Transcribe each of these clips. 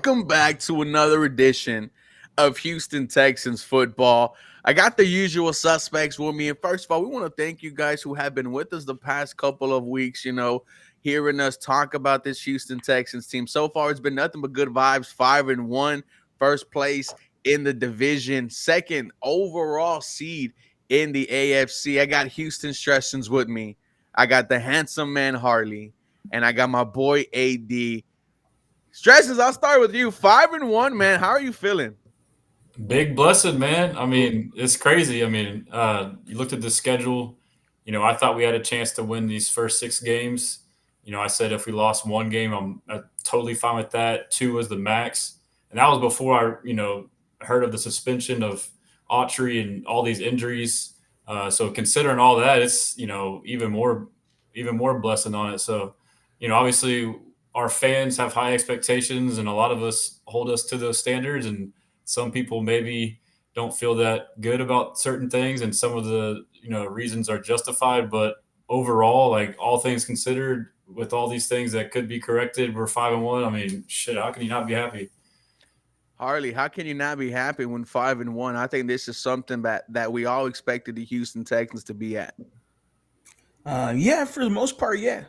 welcome back to another edition of Houston Texans football. I got the usual suspects with me. And first of all, we want to thank you guys who have been with us the past couple of weeks, hearing us talk about this Houston Texans team. So far, it's been nothing but good vibes. 5-1, first place in the division, second overall seed in the AFC. I got Houston Stressins with me. I got the handsome man Harley, and I got my boy AD. Stresses, I'll start with you. 5-1, man. How are you feeling? Big blessing, man. I mean, it's crazy. I mean, you looked at the schedule. I thought we had a chance to win these first 6 games. I said if we lost one game, I'm totally fine with that. Two was the max, and that was before heard of the suspension of Autry and all these injuries. So considering all that, it's even more blessing on it. So, obviously our fans have high expectations, and a lot of us hold us to those standards, and some people maybe don't feel that good about certain things, and some of the reasons are justified. But overall, like all things considered, with all these things that could be corrected, we're 5-1. I mean, shit, how can you not be happy? Harley, how can you not be happy when 5-1? I think this is something that we all expected the Houston Texans to be at. Yeah, for the most part, yeah.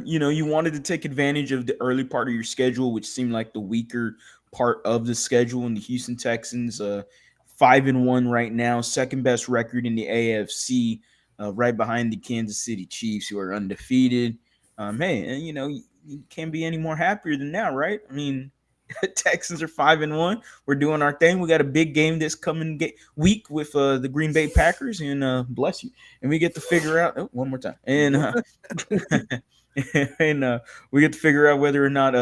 You wanted to take advantage of the early part of your schedule, which seemed like the weaker part of the schedule. And the Houston Texans, 5-1 right now, second best record in the AFC, right behind the Kansas City Chiefs, who are undefeated. Hey, and you can't be any more happier than that, right? I mean, Texans are 5-1. We're doing our thing. We got a big game this coming week with the Green Bay Packers, and bless you. And we get to figure out one more time, and we get to figure out whether or not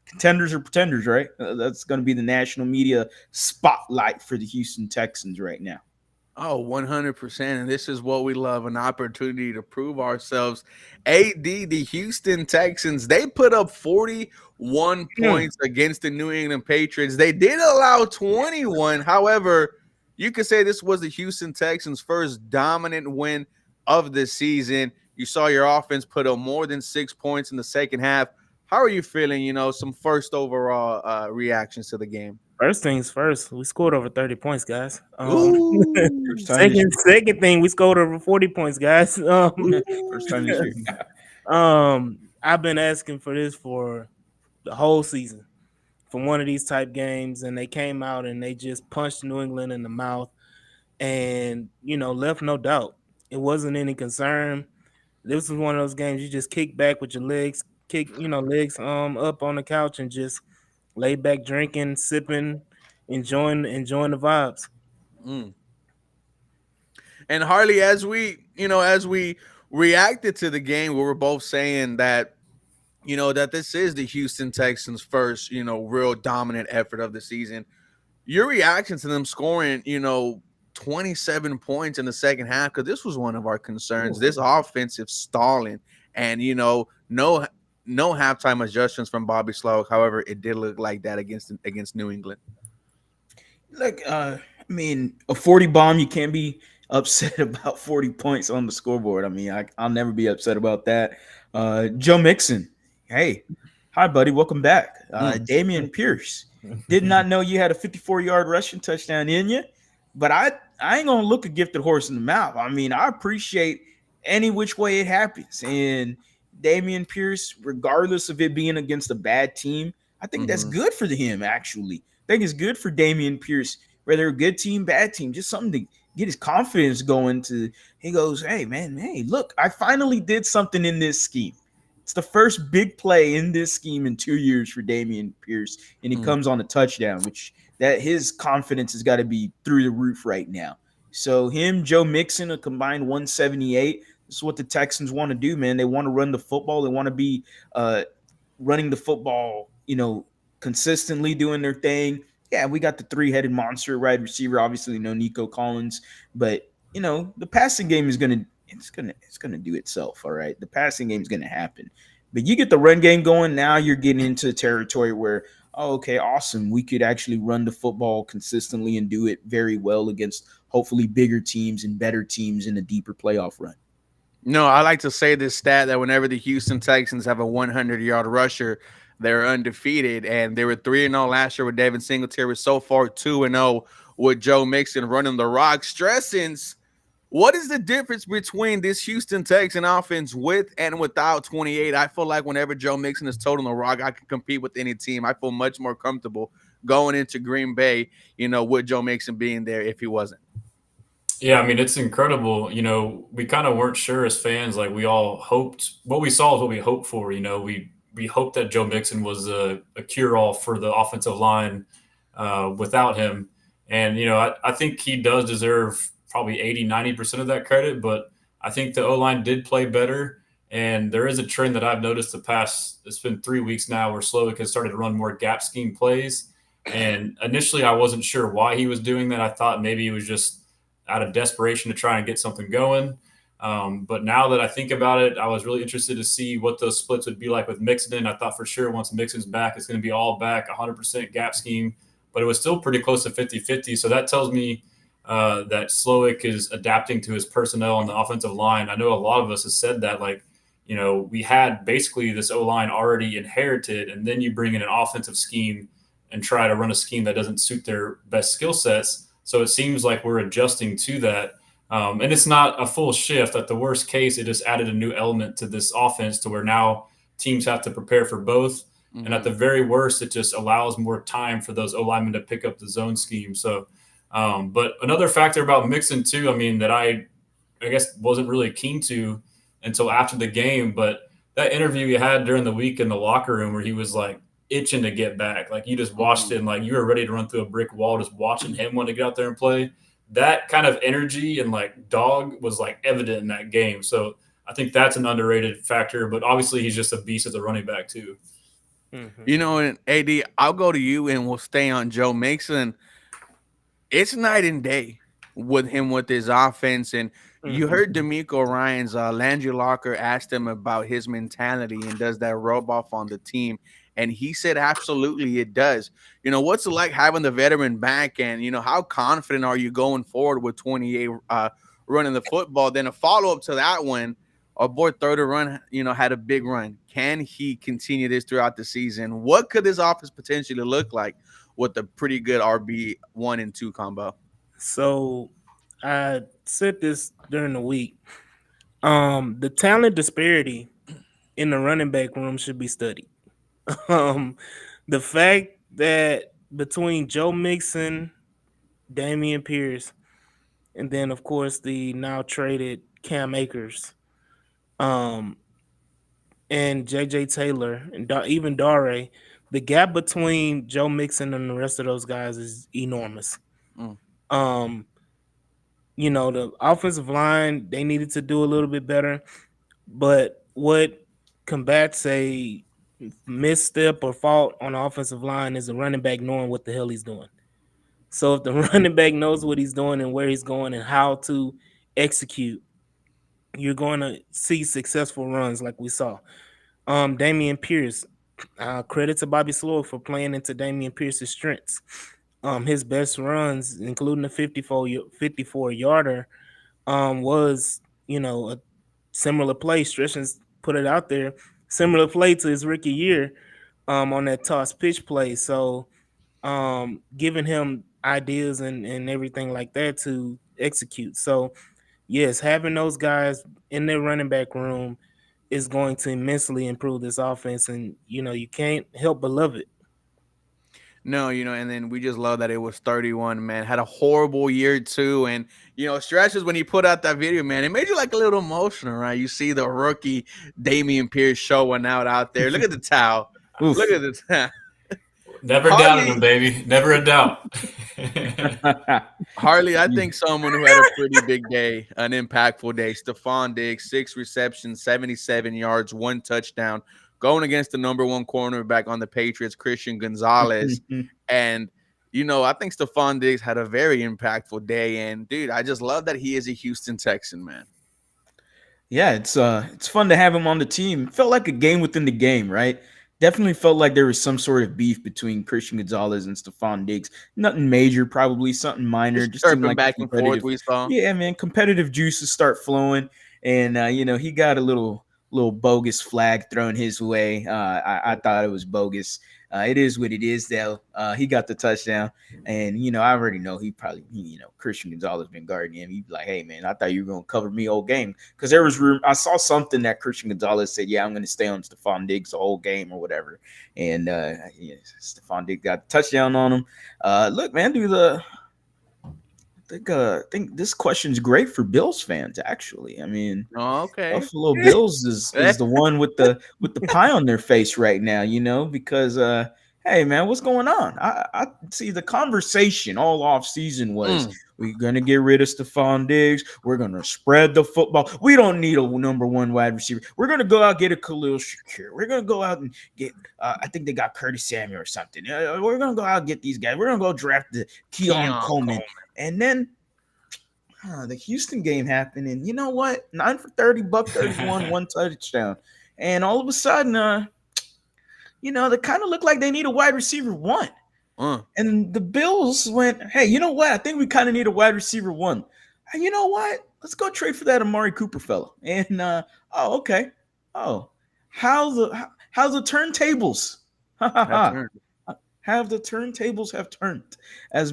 contenders or pretenders, right? That's going to be the national media spotlight for the Houston Texans right now. Oh, 100%. And this is what we love, an opportunity to prove ourselves. AD, the Houston Texans, they put up 41 points against the New England Patriots. They did allow 21. However, you could say this was the Houston Texans' first dominant win of the season. You saw your offense put up more than 6 points in the second half. How are you feeling? Some first overall reactions to the game. First things first, we scored over 30 points, guys. Ooh. Second thing, we scored over 40 points, guys. First time this year. I've been asking for this for the whole season, for one of these type games, and they came out and they just punched New England in the mouth, and left no doubt. It wasn't any concern. This was one of those games you just kick back with your legs, legs up on the couch and just lay back, drinking, sipping, enjoying the vibes. Mm. And Harley, as we reacted to the game, we were both saying that, that this is the Houston Texans' first, real dominant effort of the season. Your reaction to them scoring, 27 points in the second half, because this was one of our concerns. This offensive stalling, and no halftime adjustments from Bobby Slow. However, it did look like that against New England. Look, I mean, a 40 bomb, you can't be upset about 40 points on the scoreboard. I mean, I'll never be upset about that. Joe Mixon, hey, hi, buddy, welcome back. Damian Pierce, did not know you had a 54-yard rushing touchdown in you, but I ain't gonna look a gifted horse in the mouth. I mean, I appreciate any which way it happens, and Damian Pierce, regardless of it being against a bad team, I think that's good for him, actually. I think it's good for Damian Pierce, whether a good team, bad team, just something to get his confidence going. He goes, hey, man, hey, look, I finally did something in this scheme. It's the first big play in this scheme in 2 years for Damian Pierce, and he comes on a touchdown, which that his confidence has got to be through the roof right now. So him, Joe Mixon, a combined 178. This is what the Texans want to do, man. They want to run the football. They want to be running the football, consistently doing their thing. Yeah, we got the three-headed monster wide receiver, obviously, Nico Collins, but the passing game is gonna do itself. All right, the passing game is gonna happen, but you get the run game going. Now you're getting into territory where, okay, awesome, we could actually run the football consistently and do it very well against hopefully bigger teams and better teams in a deeper playoff run. No, I like to say this stat that whenever the Houston Texans have a 100-yard rusher, They're undefeated, and they were 3-0 last year with Devin Singletary. So far, 2-0 with Joe Mixon running the rock. Stressings, what is the difference between this Houston Texan offense with and without 28? I feel like whenever Joe Mixon is total the rock, I can compete with any team. I feel much more comfortable going into Green Bay, with Joe Mixon being there if he wasn't. Yeah, I mean, it's incredible. We kind of weren't sure as fans. Like, we all hoped what we saw is what we hoped for. We hoped that Joe Mixon was a cure all for the offensive line without him. And, I think he does deserve probably 80-90% of that credit. But I think the O line did play better. And there is a trend that I've noticed it's been 3 weeks now where Slowick has started to run more gap scheme plays. And initially, I wasn't sure why he was doing that. I thought maybe it was just out of desperation to try and get something going. But now that I think about it, I was really interested to see what those splits would be like with Mixon. I thought for sure once Mixon's back, it's going to be all back, 100% gap scheme. But it was still pretty close to 50-50. So that tells me that Slowick is adapting to his personnel on the offensive line. I know a lot of us have said that, we had basically this O-line already inherited, and then you bring in an offensive scheme and try to run a scheme that doesn't suit their best skill sets. So it seems like we're adjusting to that. And it's not a full shift. At the worst case, it just added a new element to this offense to where now teams have to prepare for both. Mm-hmm. And at the very worst, it just allows more time for those O-linemen to pick up the zone scheme. So, but another factor about Mixon too, I mean, that I guess wasn't really keen to until after the game, but that interview he had during the week in the locker room where he was like, itching to get back. Like, you just watched it and like you were ready to run through a brick wall just watching him want to get out there and play. That kind of energy and like dog was like evident in that game. So I think that's an underrated factor, but obviously he's just a beast as a running back too. Mm-hmm. And AD, I'll go to you and we'll stay on Joe Mixon. It's night and day with him with his offense. And you heard D'Amico Ryan's Landry Locker asked him about his mentality and does that rub off on the team. And he said, absolutely, it does. What's it like having the veteran back? And, how confident are you going forward with 28 running the football? Then a follow-up to that one, our boy Third Run, had a big run. Can he continue this throughout the season? What could this offense potentially look like with a pretty good RB 1 and 2 combo? So I said this during the week. The talent disparity in the running back room should be studied. The fact that between Joe Mixon, Dameon Pierce, and then of course the now traded Cam Akers, and JJ Taylor and even Dare, the gap between Joe Mixon and the rest of those guys is enormous. The offensive line, they needed to do a little bit better, but what combats a misstep or fault on the offensive line is the running back knowing what the hell he's doing. So if the running back knows what he's doing and where he's going and how to execute, you're going to see successful runs like we saw. Dameon Pierce, credit to Bobby Slowick for playing into Dameon Pierce's strengths. His best runs, including the 54-yarder, was, a similar play. Stretchens put it out there. Similar play to his rookie year on that toss pitch play. So giving him ideas and everything like that to execute. So, yes, having those guys in their running back room is going to immensely improve this offense. And, you can't help but love it. No, and then we just love that it was 31, man. Had a horrible year too. And, Stretches, when he put out that video, man, it made you like a little emotional, right? You see the rookie Dameon Pierce showing out there. Look at the towel. Look at the towel. Never doubted him, baby. Never a doubt. Harley, I think someone who had a pretty big day, an impactful day. Stephon Diggs, 6 receptions, 77 yards, 1 touchdown, going against the number 1 cornerback on the Patriots, Christian Gonzalez. And, I think Stephon Diggs had a very impactful day. And, dude, I just love that he is a Houston Texan, man. Yeah, it's fun to have him on the team. Felt like a game within the game, right? Definitely felt like there was some sort of beef between Christian Gonzalez and Stephon Diggs. Nothing major, probably something minor. Just seemed like back and forth we saw. Yeah, man, competitive juices start flowing. And, he got a little little bogus flag thrown his way. I thought it was bogus. It is what it is, though. He got the touchdown, and I already know he probably, Christian Gonzalez been guarding him. He'd be like, "Hey, man, I thought you were gonna cover me all game," because there was room. I saw something that Christian Gonzalez said, "Yeah, I'm gonna stay on Stephon Diggs the whole game or whatever," and Stephon Diggs got the touchdown on him. Look, man, I think this question's great for Bills fans. Actually, I mean, Okay. Buffalo Bills is the one with the pie on their face right now, because hey, man, what's going on? I see the conversation all off season was we're gonna get rid of Stephon Diggs, we're gonna spread the football, we don't need a number one wide receiver, we're gonna go out get a Khalil Shakir, we're gonna go out and get I think they got Curtis Samuel or something, we're gonna go out and get these guys, we're gonna go draft the Keon Coleman. And then the Houston game happened, and you know what? 9 for 30, buck 31, one touchdown. And all of a sudden, they kind of look like they need a wide receiver one. And the Bills went, hey, you know what? I think we kind of need a wide receiver one. And you know what? Let's go trade for that Amari Cooper fellow. And okay. Oh, how the turntables? Have the turntables have turned, as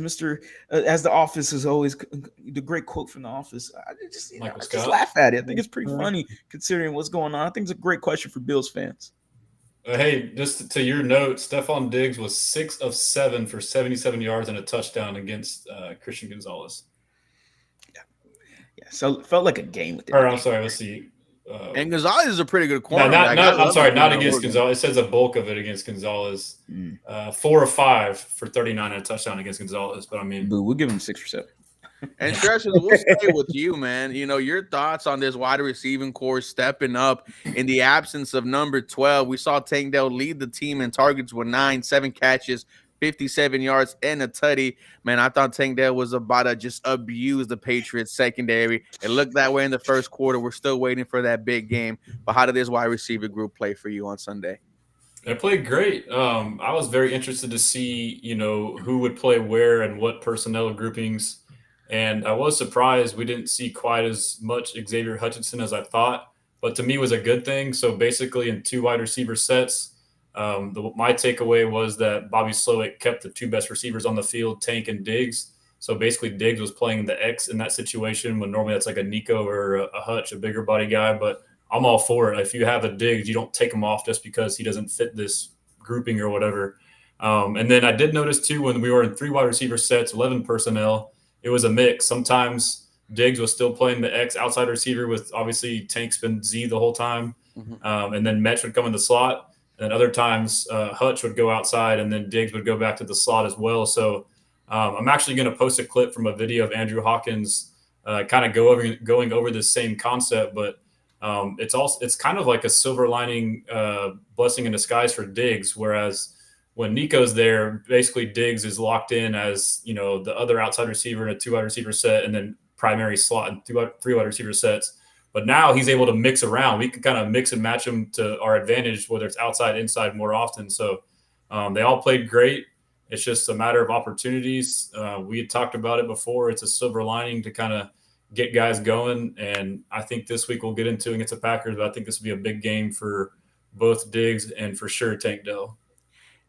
as the Office is always the great quote from the Office. I just laugh at it. I think it's pretty funny considering what's going on. I think it's a great question for Bills fans. Hey, just to your note, Stephon Diggs was 6 of 7 for 77 yards and a touchdown against Christian Gonzalez. Yeah. So it felt like a game with it. I'm sorry. Let's see. And Gonzalez is a pretty good corner. I'm sorry, not against Gonzalez. It says a bulk of it against Gonzalez. 4 of 5 for 39 and a touchdown against Gonzalez. But I mean, we'll give him 6 or 7. And Stretches, we'll stay with you, man. Your thoughts on this wide receiving core stepping up in the absence of number 12. We saw Tank Dell lead the team in targets with 7 catches, 57 yards, and a tutty. Man, I thought Tank Dell was about to just abuse the Patriots secondary. It looked that way in the first quarter. We're still waiting for that big game. But how did this wide receiver group play for you on Sunday? They played great. I was very interested to see, who would play where and what personnel groupings. And I was surprised we didn't see quite as much Xavier Hutchinson as I thought. But to me, it was a good thing. So basically in 2 wide receiver sets, my takeaway was that Bobby Slowick kept the 2 best receivers on the field, Tank and Diggs. So basically Diggs was playing the X in that situation when normally that's like a Nico or a Hutch, a bigger body guy. But I'm all for it. If you have a Diggs, you don't take him off just because he doesn't fit this grouping or whatever. And then I did notice too, when we were in 3 wide receiver sets, 11 personnel, it was a mix. Sometimes Diggs was still playing the X outside receiver with obviously Tank's been Z the whole time. And then Metch would come in the slot. And other times Hutch would go outside and then Diggs would go back to the slot as well. So I'm actually going to post a clip from a video of Andrew Hawkins kind of going over this same concept, but it's kind of like a silver lining blessing in disguise for Diggs. Whereas when Nico's there, basically Diggs is locked in as, the other outside receiver in a 2 wide receiver set and then primary slot in 3 wide receiver sets. But now he's able to mix around. We can kind of mix and match them to our advantage, whether it's outside, inside more often. So they all played great. It's just a matter of opportunities. We had talked about it before. It's a silver lining to kind of get guys going. And I think this week we'll get into against the Packers, but I think this will be a big game for both Diggs and for sure Tank Dell.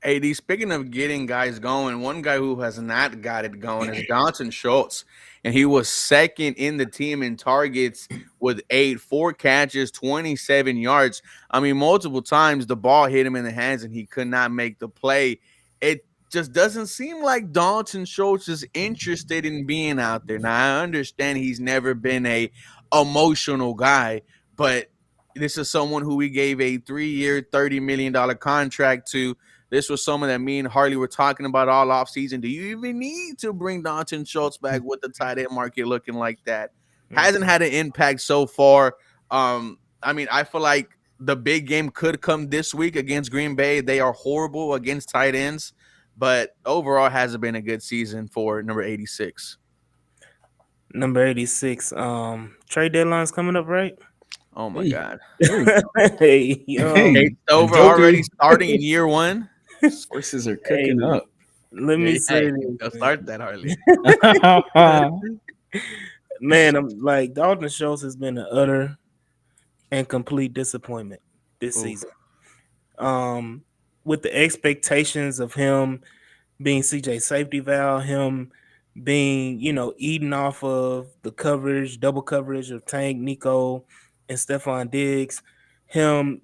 Hey, D, speaking of getting guys going, one guy who has not got it going is Johnson Schultz. And he was second in the team in targets with 4 catches, 27 yards. I mean, multiple times the ball hit him in the hands and he could not make the play. It just doesn't seem like Dalton Schultz is interested in being out there. Now, I understand he's never been a emotional guy, but this is someone who we gave a 3-year, $30 million contract to. This was someone that me and Harley were talking about all offseason. Do you even need to bring Dalton Schultz back with the tight end market looking like that? Hasn't had an impact so far. I mean, I feel like the big game could come this week against Green Bay. They are horrible against tight ends, but overall hasn't been a good season for number 86. Number 86. Trade deadline's coming up, right? Oh, my God. It's over already starting in year 1. Sources are cooking up. Let me say this. Start that, Harley. Man, I'm like Dalton Schultz has been an utter and complete disappointment this Oof. season. With the expectations of him being CJ safety valve, him being, eating off of the coverage, double coverage of Tank, Nico, and Stephon Diggs, him,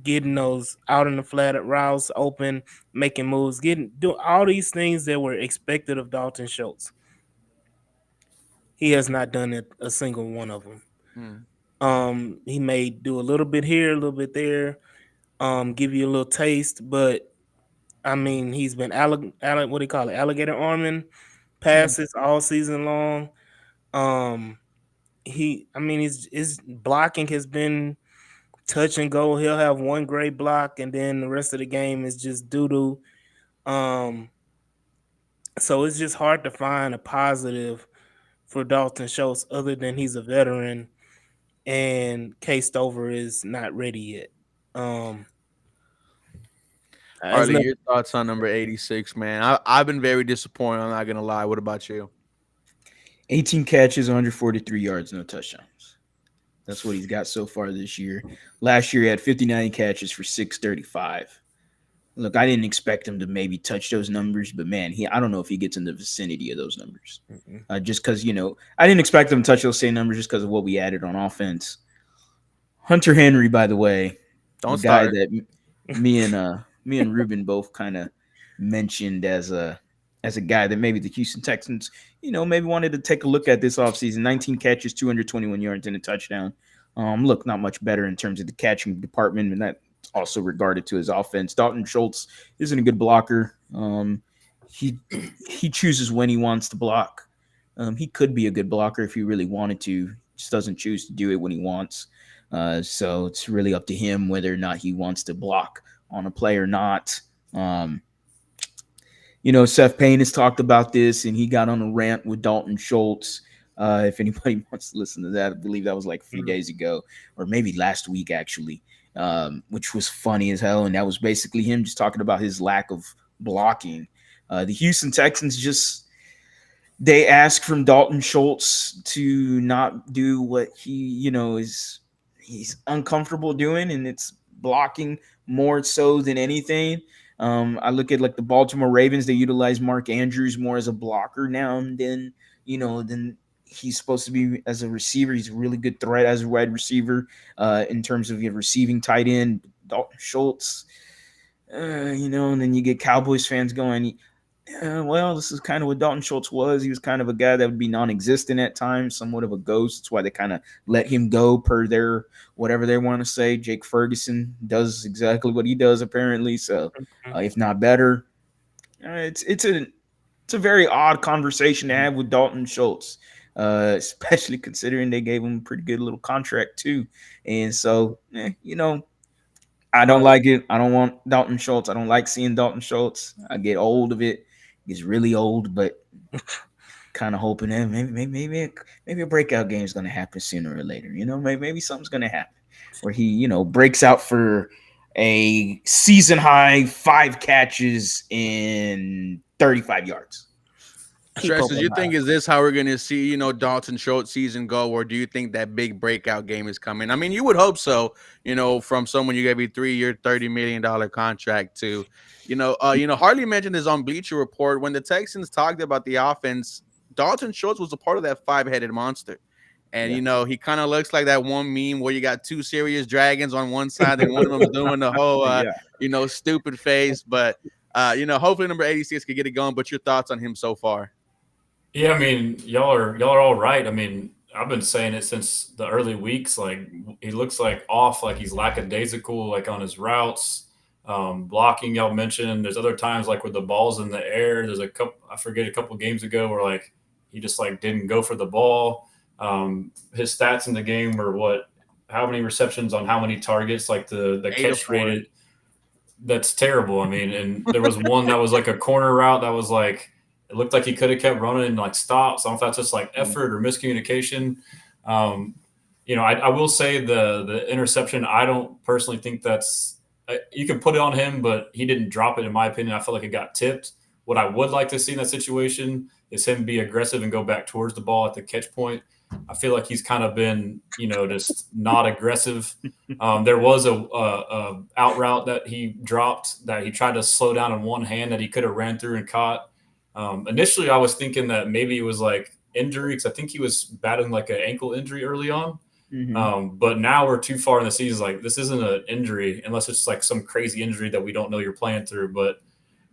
getting those out in the flat routes open, making moves, doing all these things that were expected of Dalton Schultz. He has not done it, a single one of them. He may do a little bit here, a little bit there, give you a little taste, but I mean, he's been what do you call it, alligator arming passes all season long. His blocking has been touch and go. He'll have one great block, and then the rest of the game is just doo doo. So it's just hard to find a positive for Dalton Schultz other than he's a veteran and K Stover is not ready yet. Harley, your thoughts on number 86, man? I've been very disappointed. I'm not gonna lie. What about you? 18 catches, 143 yards, no touchdowns. That's what he's got so far this year. Last year, he had 59 catches for 635. Look, I didn't expect him to maybe touch those numbers, but man, I don't know if he gets in the vicinity of those numbers. Just because, I didn't expect him to touch those same numbers just because of what we added on offense. Hunter Henry, by the way, Don't guy start. that me and Ruben both kind of mentioned as a guy that maybe the Houston Texans, maybe wanted to take a look at this offseason. 19 catches, 221 yards, and a touchdown. Look, not much better in terms of the catching department, and that also regarded to his offense. Dalton Schultz isn't a good blocker. He chooses when he wants to block. He could be a good blocker if he really wanted to. Just doesn't choose to do it when he wants. So it's really up to him whether or not he wants to block on a play or not. Seth Payne has talked about this, and he got on a rant with Dalton Schultz. If anybody wants to listen to that, I believe that was like a few days ago, or maybe last week actually, which was funny as hell. And that was basically him just talking about his lack of blocking. The Houston Texans they ask from Dalton Schultz to not do what he, he's uncomfortable doing, and it's blocking more so than anything. I look at like the Baltimore Ravens, they utilize Mark Andrews more as a blocker now than he's supposed to be as a receiver. He's a really good threat as a wide receiver in terms of your receiving tight end. Dalton Schultz, and then you get Cowboys fans going, well, this is kind of what Dalton Schultz was. He was kind of a guy that would be non-existent at times, somewhat of a ghost. That's why they kind of let him go per their whatever they want to say. Jake Ferguson does exactly what he does apparently, so if not better. It's a very odd conversation to have with Dalton Schultz, especially considering they gave him a pretty good little contract too. And so, I don't like it. I don't want Dalton Schultz. I don't like seeing Dalton Schultz. I get old of it. He's really old, but kind of hoping that maybe a breakout game is going to happen sooner or later. Maybe something's going to happen where he, breaks out for a season high 5 catches in 35 yards. Stress, do you think is this how we're going to see, Dalton Schultz season go, or do you think that big breakout game is coming? I mean, you would hope so, from someone you gave a 3-year, $30 million contract to, Harley mentioned this on Bleacher Report when the Texans talked about the offense. Dalton Schultz was a part of that 5-headed monster. And, he kind of looks like that one meme where you got 2 serious dragons on one side and one of them's doing the whole, stupid face. But, hopefully number 86 could get it going. But your thoughts on him so far? Yeah, I mean, y'all are all right. I mean, I've been saying it since the early weeks. Like, he looks like off, like he's lackadaisical, like on his routes, blocking. Y'all mentioned there's other times like with the balls in the air. There's a couple games ago where like he just like didn't go for the ball. His stats in the game were how many receptions on how many targets? Like the catch rated. That's terrible. I mean, and there was one that was like a corner route that was like. It looked like he could have kept running and like stopped. So I don't know if that's just like effort or miscommunication. I will say the interception, I don't personally think that's you can put it on him, but he didn't drop it in my opinion. I feel like it got tipped. What I would like to see in that situation is him be aggressive and go back towards the ball at the catch point. I feel like he's kind of been, just not aggressive. There was a out route that he dropped that he tried to slow down in one hand that he could have ran through and caught. Initially, I was thinking that maybe it was like injury because I think he was battling like an ankle injury early on. But now we're too far in the season. Like this isn't an injury unless it's like some crazy injury that we don't know you're playing through. But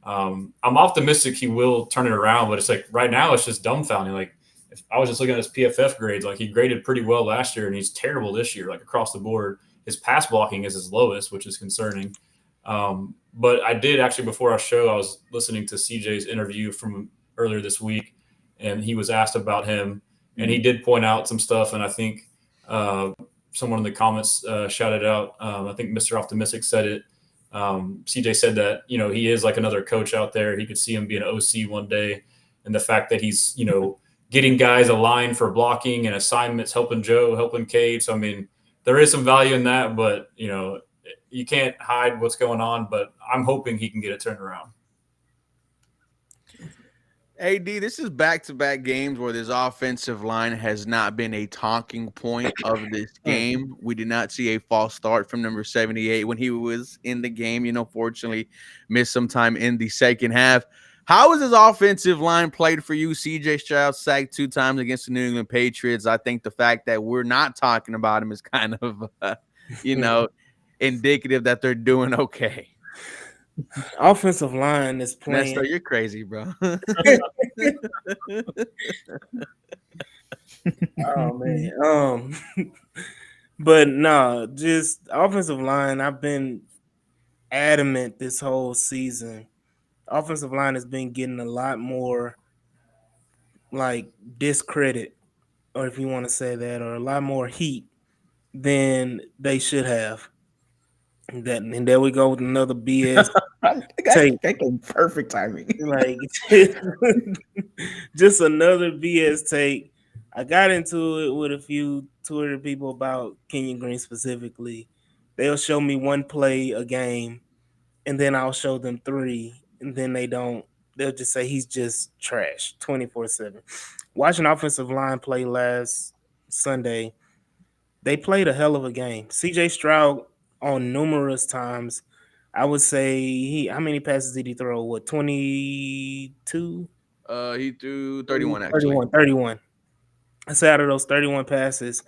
I'm optimistic he will turn it around. But it's like right now it's just dumbfounding. Like if I was just looking at his PFF grades, like he graded pretty well last year and he's terrible this year, like across the board. His pass blocking is his lowest, which is concerning. But I did actually before our show, I was listening to CJ's interview from earlier this week, and he was asked about him, and he did point out some stuff. And I think someone in the comments shouted out. I think Mr. Optimistic said it. CJ said that he is like another coach out there. He could see him be an OC one day, and the fact that he's getting guys aligned for blocking and assignments, helping Joe, helping Cade. So I mean, there is some value in that, but you can't hide what's going on. But I'm hoping he can get it turned around. AD, this is back-to-back games where this offensive line has not been a talking point of this game. We did not see a false start from number 78 when he was in the game. Fortunately, missed some time in the second half. How has this offensive line played for you? CJ Stroud sacked 2 times against the New England Patriots. I think the fact that we're not talking about him is kind of, indicative that they're doing okay. Offensive line is playing. Nestor, you're crazy, bro. Oh man. But no, just offensive line. I've been adamant this whole season. Offensive line has been getting a lot more like discredit, or if you want to say that, or a lot more heat than they should have. And there we go with another BS. Taking perfect timing. Like just another BS take. I got into it with a few Twitter people about Kenyon Green specifically. They'll show me one play a game, and then I'll show them 3, and then they don't. They'll just say he's just trash 24/7. Watching offensive line play last Sunday, they played a hell of a game. CJ Stroud on numerous times. I would say how many passes did he throw? What, 22? He threw 31 actually. 31. I say out of those 31 passes,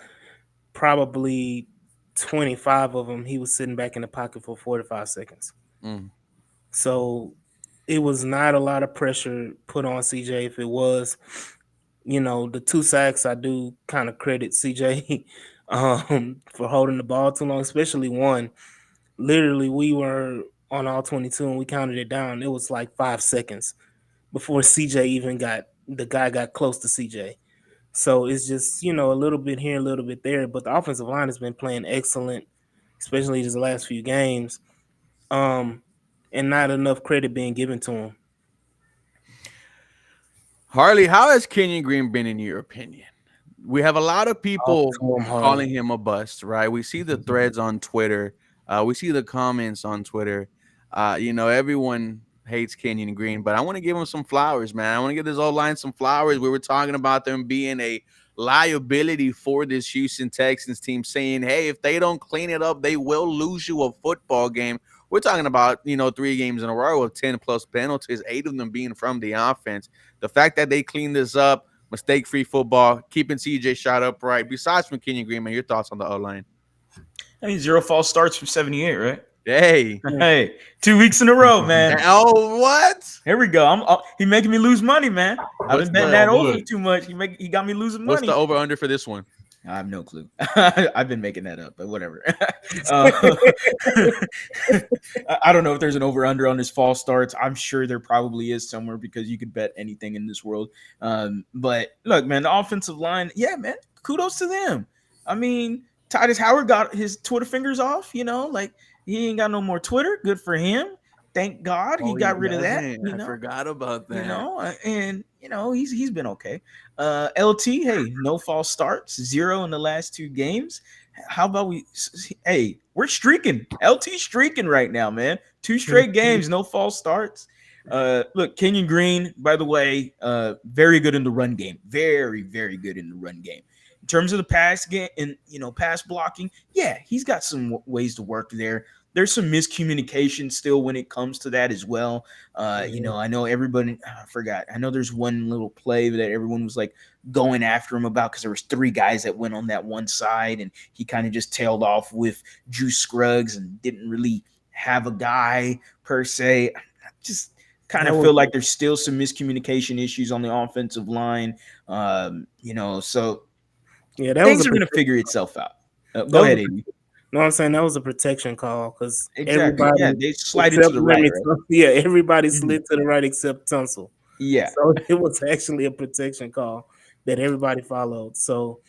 probably 25 of them he was sitting back in the pocket for 45 seconds. So it was not a lot of pressure put on CJ. If it was, the 2 sacks, I do kind of credit CJ for holding the ball too long, especially one. Literally, we were on all 22 and we counted it down. It was like 5 seconds before CJ even the guy got close to CJ. So it's just, a little bit here, a little bit there. But the offensive line has been playing excellent, especially these last few games. And not enough credit being given to him. Harley, how has Kenyon Green been in your opinion? We have a lot of people calling him a bust, right? We see the threads on Twitter. We see the comments on Twitter. Everyone hates Kenyon Green, but I want to give him some flowers, man. I want to give this O-line some flowers. We were talking about them being a liability for this Houston Texans team, saying, hey, if they don't clean it up, they will lose you a football game. We're talking about, 3 games in a row of 10-plus penalties, 8 of them being from the offense. The fact that they cleaned this up, mistake-free football, keeping CJ Stroud upright. Besides from Kenyon Green, man, your thoughts on the O-line? 0 false starts from 78, right? Hey, 2 weeks in a row, man. Oh, what? Here we go. He making me lose money, man. I've been betting that over too much. He got me losing money. What's the over-under for this one? I have no clue. I've been making that up, but whatever. I don't know if there's an over-under on his false starts. I'm sure there probably is somewhere because you could bet anything in this world. But look, man, the offensive line, yeah, man, kudos to them. I mean, Titus Howard got his Twitter fingers off, like he ain't got no more Twitter. Good for him. Thank God he got rid of that. I forgot about that. And he's been okay. LT, hey, no false starts, 0 in the last 2 games. How about we're streaking. LT streaking right now, man. 2 straight games, no false starts. Look, Kenyon Green, by the way, very good in the run game. Very, very good in the run game. in terms of the pass game and pass blocking, yeah, he's got some ways to work there. There's some miscommunication still when it comes to that as well. I know everybody. I forgot. I know there's one little play that everyone was like going after him about because there was 3 guys that went on that one side, and he kind of just tailed off with Juice Scruggs and didn't really have a guy per se. Just kind of feel like there's still some miscommunication issues on the offensive line. So yeah, that things was are going to figure itself out. Go ahead, Amy. No, I'm saying that was a protection call because Exactly. everybody, Yeah, they slided to the right. Yeah, everybody slid to the right except Tunsil. Yeah. So it was actually a protection call that everybody followed. So,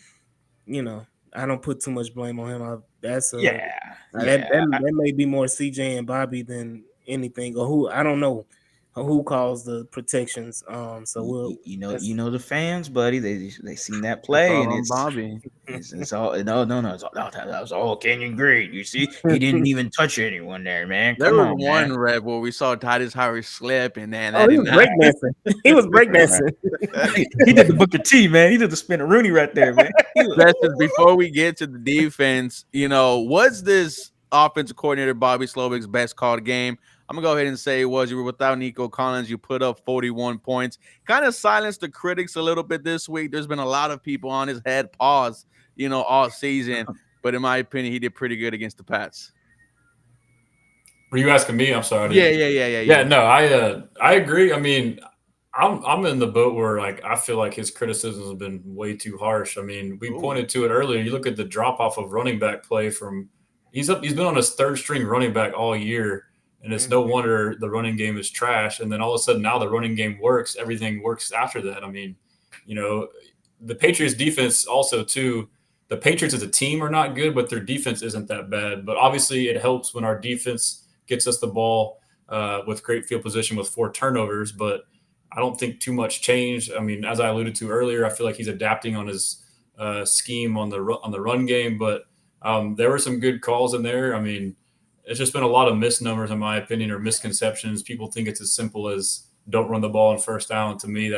I don't put too much blame on him. That may be more CJ and Bobby than anything, or who I don't know who calls the protections. So the fans, buddy. They seen that play, and it's Bobby. It's all no. That was all Kenyon Green. You see, he didn't even touch anyone there, man. There Come was on, one man. rep where we saw Titus Howard slip, and then he was breakdancing. He was breakdancing. He did the Booker T, man. He did the spin-a-rooney right there, man. Before we get to the defense, was this offensive coordinator Bobby Slovik's best called game? I'm gonna go ahead and say it was. You were without Nico Collins. You put up 41 points. Kind of silenced the critics a little bit this week. There's been a lot of people on his head pause, all season. But in my opinion, he did pretty good against the Pats. Were you asking me? I'm sorry. Yeah. No, I agree. I mean, I'm in the boat where I feel like his criticisms have been way too harsh. I mean, we pointed to it earlier. You look at the drop off of running back play from he's been on his 3rd string running back all year, and it's no wonder the running game is trash. And then all of a sudden now the running game works. Everything works after that. I mean, the Patriots defense also too. The Patriots as a team are not good, but their defense isn't that bad. But obviously it helps when our defense gets us the ball with great field position with 4 turnovers. But I don't think too much changed. I mean, as I alluded to earlier, I feel like he's adapting on his scheme on the run game. But there were some good calls in there. I mean, it's just been a lot of misnomers, in my opinion, or misconceptions. People think it's as simple as don't run the ball on first down. To me,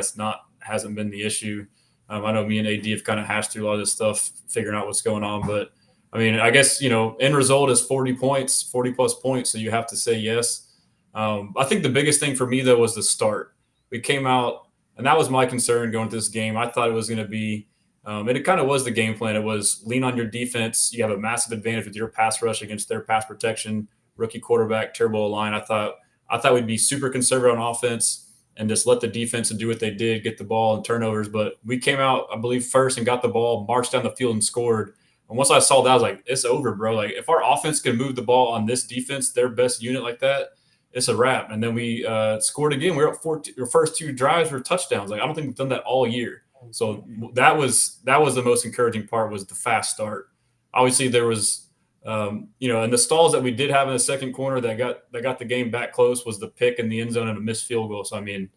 hasn't been the issue. I know me and AD have kind of hashed through a lot of this stuff, figuring out what's going on. But, I mean, I guess, end result is 40 plus points, so you have to say yes. I think the biggest thing for me, though, was the start. We came out, and that was my concern going to this game. I thought it was going to be and it kind of was the game plan. It was lean on your defense. You have a massive advantage with your pass rush against their pass protection, rookie quarterback, terrible line. I thought we'd be super conservative on offense and just let the defense do what they did, get the ball and turnovers. But we came out, I believe, first and got the ball, marched down the field and scored. And once I saw that, I was like, it's over, bro. Like, if our offense can move the ball on this defense, their best unit like that, it's a wrap. And then we scored again. We were up 14. Our first 2 drives were touchdowns. Like, I don't think we've done that all year. So that was the most encouraging part, was the fast start. Obviously, there was and the stalls that we did have in the second quarter that got the game back close was the pick in the end zone and a missed field goal. So, I mean,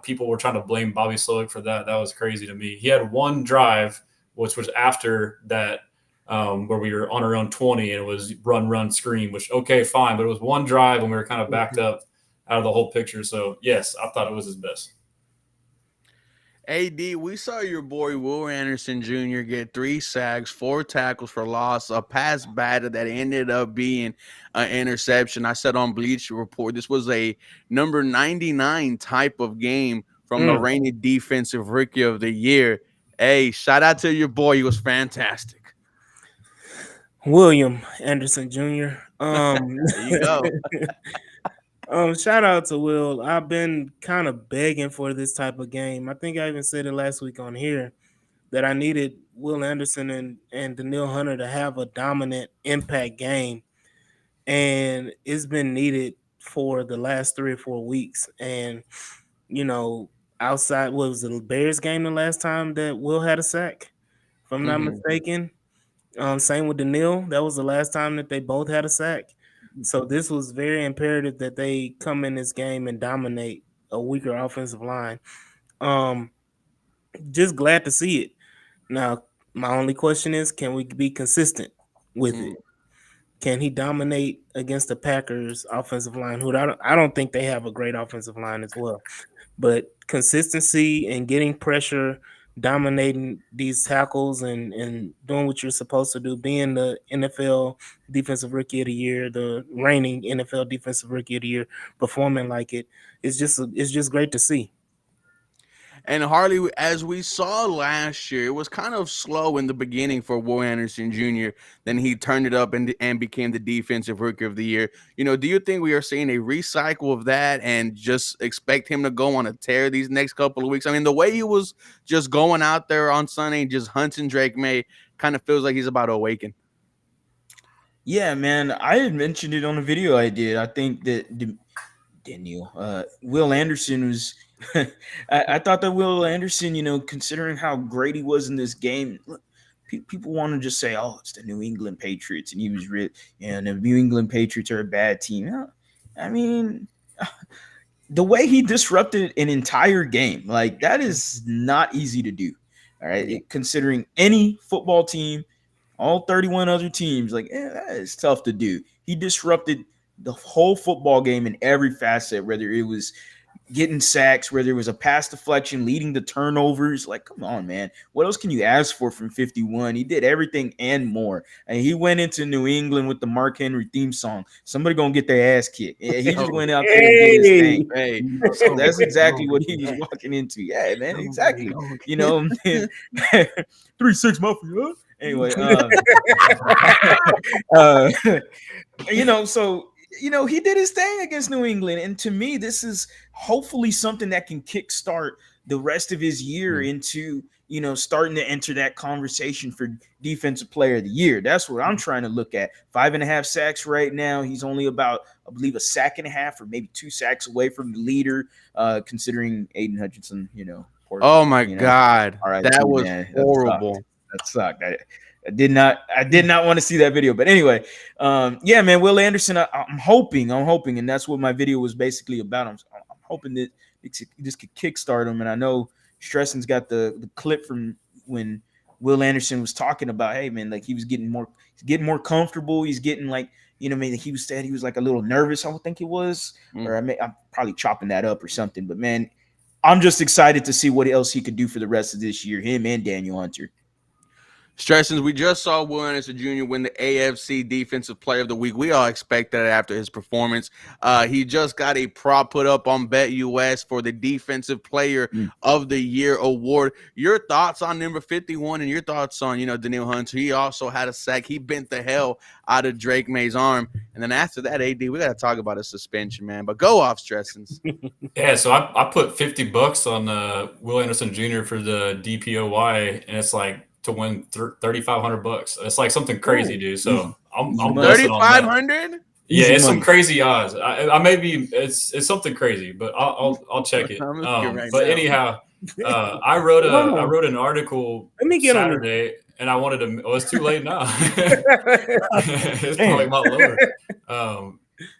people were trying to blame Bobby Slowick for that. That was crazy to me. He had one drive, which was after that, where we were on our own 20 and it was run, scream, which, okay, fine. But it was one drive and we were kind of backed up out of the whole picture. So, yes, I thought it was his best. AD, we saw your boy Will Anderson Jr. get 3 sacks, 4 tackles for loss, a pass batted that ended up being an interception. I said on Bleacher Report, this was a number 99 type of game from the reigning defensive rookie of the year. Hey, shout out to your boy. He was fantastic. William Anderson Jr. There you go. Shout out to Will. I've been kind of begging for this type of game. I think I even said it last week on here that I needed Will Anderson and Danielle Hunter to have a dominant impact game. And it's been needed for the last 3 or 4 weeks. And, outside, what was the Bears game the last time that Will had a sack, if I'm not mistaken? Same with Danielle. That was the last time that they both had a sack. So this was very imperative that they come in this game and dominate a weaker offensive line. Just glad to see it. Now, my only question is, can we be consistent with it? Can he dominate against the Packers offensive line? Who I don't think they have a great offensive line as well. But consistency and getting pressure dominating these tackles and doing what you're supposed to do, being the NFL Defensive Rookie of the Year, the reigning NFL Defensive Rookie of the Year, performing like it. It's just great to see. And Harley, as we saw last year, it was kind of slow in the beginning for Will Anderson Jr. Then he turned it up and became the Defensive Rookie of the Year. Do you think we are seeing a recycle of that and just expect him to go on a tear these next couple of weeks? I mean, the way he was just going out there on Sunday and just hunting Drake May kind of feels like he's about to awaken. Yeah, man. I had mentioned it on a video I did. I think that Will Anderson was I thought that Will Anderson, considering how great he was in this game, look, people want to just say, oh, it's the New England Patriots, and he was the New England Patriots are a bad team. I mean, the way he disrupted an entire game, like that is not easy to do. All right, considering any football team, all 31 other teams, that is tough to do. He disrupted the whole football game in every facet, whether it was getting sacks, whether it was a pass deflection, leading to turnovers. Like, come on, man. What else can you ask for from 51? He did everything and more. And he went into New England with the Mark Henry theme song. Somebody gonna get their ass kicked. Yeah, he just went out there and did his thing. Hey, so that's exactly what he was walking into. Yeah, man, exactly. 3-6 Mafia. Anyway, so he did his thing against New England. And to me, this is hopefully something that can kickstart the rest of his year into, starting to enter that conversation for Defensive Player of the Year. That's what I'm trying to look at. 5.5 sacks right now. He's only about, I believe, 1.5 sacks or maybe 2 sacks away from the leader, considering Aiden Hutchinson, Oh my God. All right, that was horrible. That sucked. I did not want to see that video, but anyway, yeah, man, Will Anderson. I'm hoping, and that's what my video was basically about. I'm hoping that this could kickstart him. And I know Stressen's got the clip from when Will Anderson was talking about, hey, man, like he was getting more comfortable. He's getting like, maybe he was like a little nervous. I would think it was, or I'm probably chopping that up or something. But man, I'm just excited to see what else he could do for the rest of this year. Him and Daniel Hunter. Stressings, we just saw Will Anderson Jr. win the AFC Defensive Player of the Week. We all expect that after his performance. He just got a prop put up on BetUS for the Defensive Player of the Year award. Your thoughts on number 51 and your thoughts on, Daniel Hunter. He also had a sack. He bent the hell out of Drake May's arm. And then after that, AD, we got to talk about his suspension, man. But go off, Stressings. Yeah, so I put $50 on Will Anderson Jr. for the DPOY, and it's like, to win $3,500. It's like something crazy, dude. So I'm 3,500. Yeah, it's some crazy odds. I may be it's something crazy, but I'll check it. But anyhow, I wrote an article Saturday, and I wanted to. Well, it's too late now. It's probably a lot lower.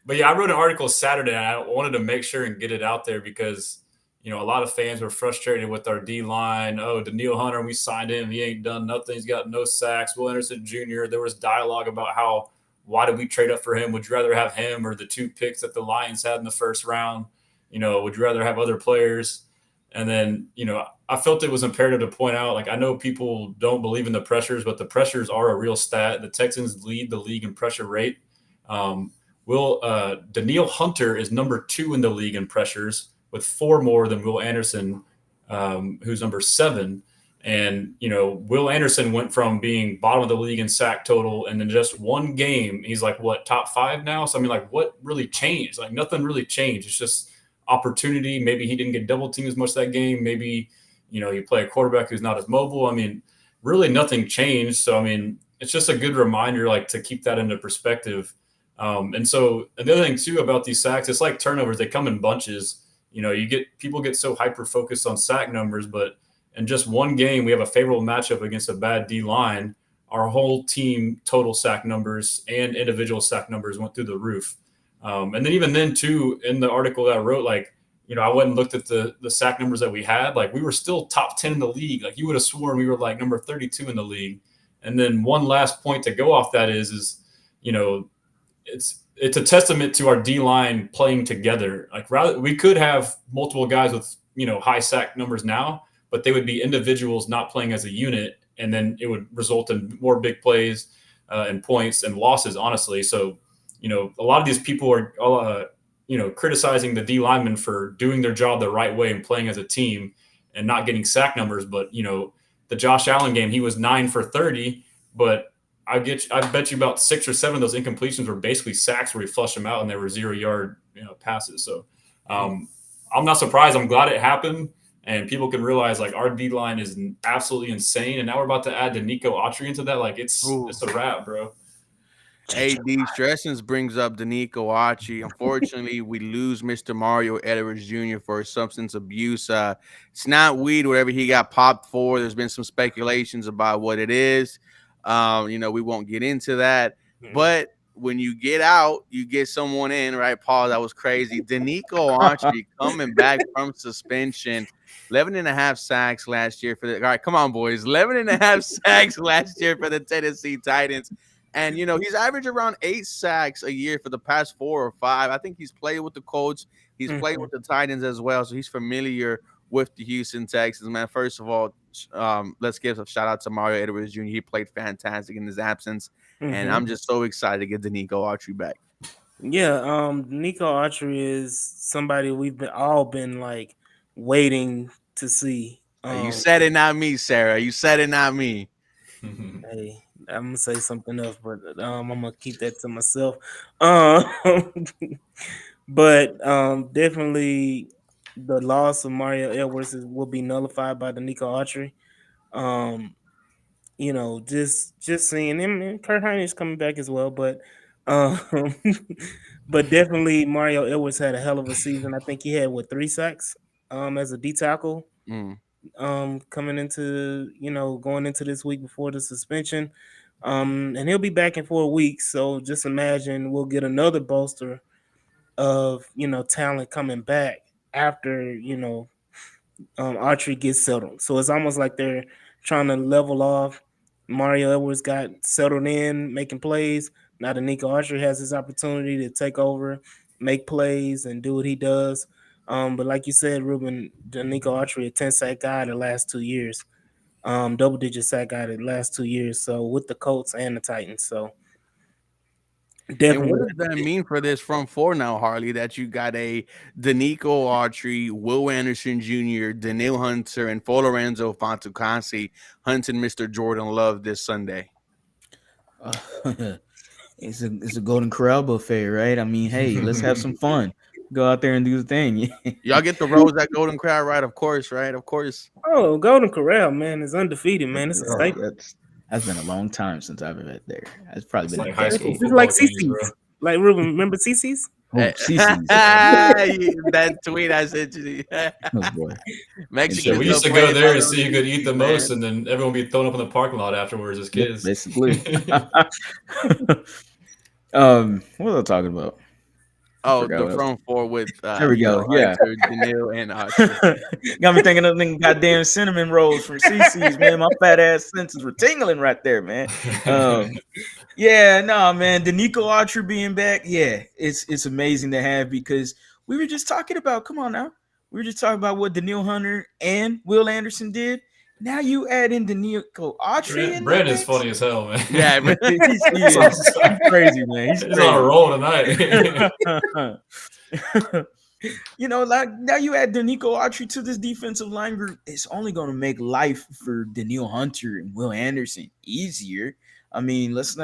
But yeah, I wrote an article Saturday. And I wanted to make sure and get it out there because a lot of fans were frustrated with our D-line. Oh, Daniil Hunter, we signed him. He ain't done nothing. He's got no sacks. Will Anderson Jr., there was dialogue about why did we trade up for him? Would you rather have him or the 2 picks that the Lions had in the first round? Would you rather have other players? And then, I felt it was imperative to point out, like, I know people don't believe in the pressures, but the pressures are a real stat. The Texans lead the league in pressure rate. Daniil Hunter is number 2 in the league in pressures, with 4 more than Will Anderson, who's number 7. And, Will Anderson went from being bottom of the league in sack total, and in just one game, he's like, top 5 now? So, I mean, like, what really changed? Like, nothing really changed. It's just opportunity. Maybe he didn't get double teamed as much that game. Maybe, you play a quarterback who's not as mobile. I mean, really nothing changed. So, I mean, it's just a good reminder, like, to keep that into perspective. And so another thing, too, about these sacks, it's like turnovers. They come in bunches. People get so hyper-focused on sack numbers, but in just one game, we have a favorable matchup against a bad D-line. Our whole team total sack numbers and individual sack numbers went through the roof. And then even then, too, in the article that I wrote, like, I went and looked at the sack numbers that we had. Like, we were still top 10 in the league. Like, you would have sworn we were, like, number 32 in the league. And then one last point to go off that is it's a testament to our D-line playing together. Like, rather, we could have multiple guys with, high sack numbers now, but they would be individuals not playing as a unit, and then it would result in more big plays and points and losses, honestly. So, a lot of these people are, criticizing the D linemen for doing their job the right way and playing as a team and not getting sack numbers. But, the Josh Allen game, he was 9 for 30, but I bet you about 6 or 7 of those incompletions were basically sacks where he flushed them out and they were 0-yard passes. So I'm not surprised. I'm glad it happened, and people can realize like our D line is absolutely insane. And now we're about to add Danico Autry into that. Like it's a wrap, bro. AD Stressens brings up Danico Autry. Unfortunately, we lose Mr. Mario Edwards Jr. for substance abuse. It's not weed, whatever he got popped for. There's been some speculations about what it is. We won't get into that. But when you get out, you get someone in, right, Paul? That was crazy. Danico Autry coming back from suspension. 11 and a half sacks last year for the – all right, come on, boys. 11 and a half sacks last year for the Tennessee Titans. And, he's averaged around 8 sacks a year for the past 4 or 5. I think he's played with the Colts. He's played with the Titans as well. So he's familiar with the Houston Texans, man. First of all, let's give a shout out to Mario Edwards Jr. He played fantastic in his absence. And I'm just so excited to get Danico Autry back. Yeah, Danico Autry is somebody we've all been like waiting to see. You said it, not me, Sarah. You said it, not me. Hey, I'm gonna say something else, but I'm gonna keep that to myself. But definitely the loss of Mario Edwards will be nullified by Danico Autry. Just seeing him, and Kurt Heinrich's coming back as well, but but definitely Mario Edwards had a hell of a season. I think he had 3 sacks as a D tackle. Coming into going into this week before the suspension, and he'll be back in 4 weeks. So just imagine we'll get another bolster of talent coming back after Autry gets settled. So it's almost like they're trying to level off. Mario Edwards got settled in, making plays. Now Danico Autry has his opportunity to take over, make plays, and do what he does. But like you said, Ruben, Danico Autry, a 10-sack guy the last 2 years, double-digit sack guy the last 2 years. So with the Colts and the Titans, so definitely. And what does that mean for this front four now, Harley? That you got a Danico Autry, Will Anderson Jr., Daniil Hunter, and Lorenzo Fatukasi hunting Mr. Jordan Love this Sunday. It's a Golden Corral buffet, right? I mean, hey, let's have some fun. Go out there and do the thing. Y'all get the Rose at Golden Corral, right? Of course, right? Of course. Oh, Golden Corral, man, is undefeated, man. It's a staple. That's been a long time since I've been there. It's probably been like high school. It's like CC's. Like Ruben, remember CC's? Oh, CC's. That tweet I sent you. Oh boy. Mexican. We used to go there and see who could eat the most, and then everyone would be thrown up in the parking lot afterwards as kids. Basically. What was I talking about? Oh, the front four with there we go. Yeah, Daniil and got me thinking of them goddamn cinnamon rolls from CC's, man. My fat ass senses were tingling right there, man. Yeah, no, man. Danico Autry being back, yeah, it's amazing to have, because we were just talking about. Come on now, we were just talking about what Daniil Hunter and Will Anderson did. Now you add in Danico Autry. Brad is funny as hell, man. Yeah, man. He's crazy, man. He's on a roll tonight. Like now you add Danico Autry to this defensive line group. It's only going to make life for Daniil Hunter and Will Anderson easier. I mean, let's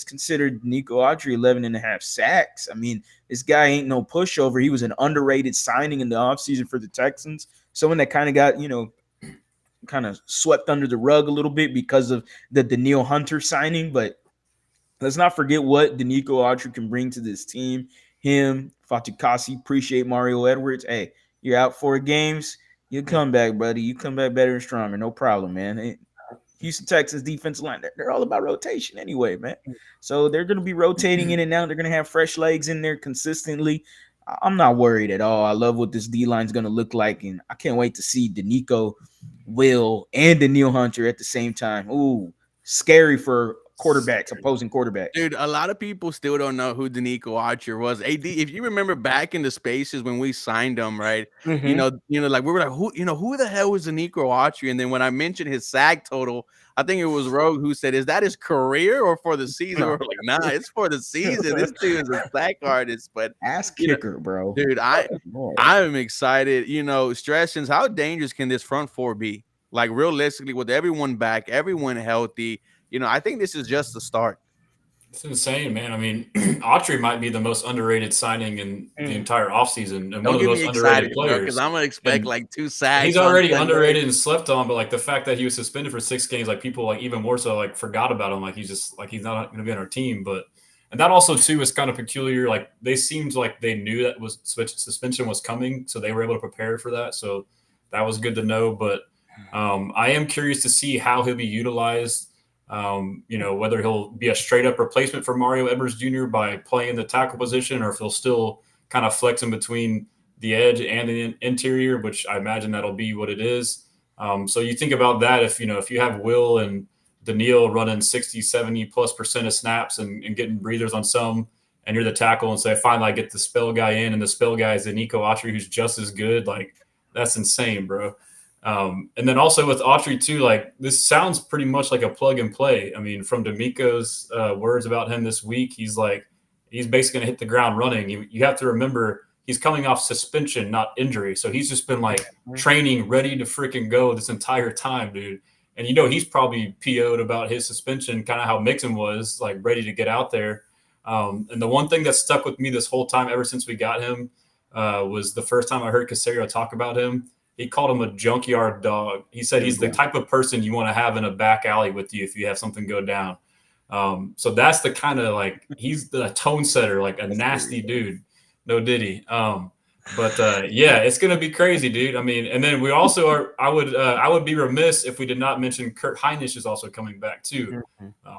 consider Danico Autry 11 and a half sacks. I mean, this guy ain't no pushover. He was an underrated signing in the offseason for the Texans. Someone that kind of got, kind of swept under the rug a little bit because of the Daniil Hunter signing. But let's not forget what Danico Autry can bring to this team. Him, Fatukasi, appreciate Mario Edwards. Hey, you're out 4 games. You come back, buddy. You come back better and stronger. No problem, man. Houston Texans defensive line, they're all about rotation anyway, man. So they're going to be rotating in and out. They're going to have fresh legs in there consistently. I'm not worried at all. I love what this D-line is going to look like, and I can't wait to see Danico, Will, and Daniil Hunter at the same time. Ooh, scary for quarterbacks, opposing quarterbacks. Dude, a lot of people still don't know who Danico Archer was. AD, if you remember back in the spaces when we signed him, right? Like we were like, who the hell was Danico Archer? And then when I mentioned his SAG total, I think it was Rogue who said, "Is that his career or for the season?" No. We're like, "Nah, it's for the season. This dude is a sack artist." But Ass you know, kicker, bro. dude, I'm excited. Stressins, how dangerous can this front four be? Like realistically, with everyone back, everyone healthy, I think this is just the start. It's insane, man. I mean, Autry might be the most underrated signing in the entire offseason and one Don't of the get most me underrated excited, bro, because players. I'm gonna expect And like 2 sacks. he's already underrated and slept on, but like the fact that he was suspended for 6 games, like people like even more so like forgot about him. Like he's not going to be on our team. And that also too is kind of peculiar. Like they seemed like they knew that suspension was coming, so they were able to prepare for that. So that was good to know. But I am curious to see how he'll be utilized. Whether he'll be a straight up replacement for Mario Edwards Jr. by playing the tackle position, or if he'll still kind of flex in between the edge and the interior, which I imagine that'll be what it is. So you think about that if you have Will and Daniil running 60, 70+% of snaps and getting breathers on some, and you're the tackle and say, finally I get the spell guy in, and the spell guy is the Nico Autry who's just as good. Like that's insane, bro. And then also with Autry too, like this sounds pretty much like a plug and play. I mean, from D'Amico's words about him this week, he's basically gonna hit the ground running. You have to remember he's coming off suspension, not injury. So he's just been like training, ready to freaking go this entire time, dude. And he's probably PO'd about his suspension, kind of how Mixon was, like ready to get out there. And the one thing that stuck with me this whole time, ever since we got him, was the first time I heard Caserio talk about him. He called him a junkyard dog. He said he's the type of person you want to have in a back alley with you if you have something go down. So that's the kind of like he's the tone setter, like a nasty dude. No Diddy. Yeah, it's gonna be crazy, dude. I mean, and then we also are. I would be remiss if we did not mention Kurt Hinish is also coming back too.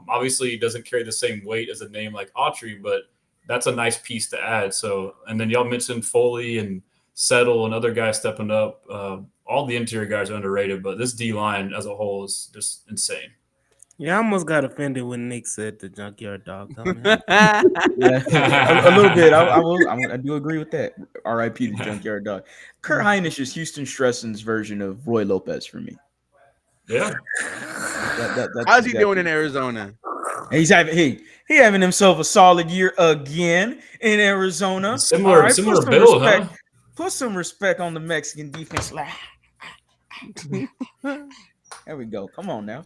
Obviously, he doesn't carry the same weight as a name like Autry, but that's a nice piece to add. So, and then y'all mentioned Foley and Settle and other guys stepping up. All the interior guys are underrated, but this D line as a whole is just insane. Yeah, I almost got offended when Nick said the junkyard dog. Yeah, a little bit. I do agree with that. R.I.P. the junkyard dog. Kurt Hinish is Houston Stressen's version of Roy Lopez for me. Yeah. How's he doing in Arizona? He's having himself a solid year again in Arizona. Similar build, huh? Put some respect on the Mexican defense. There we go. Come on now.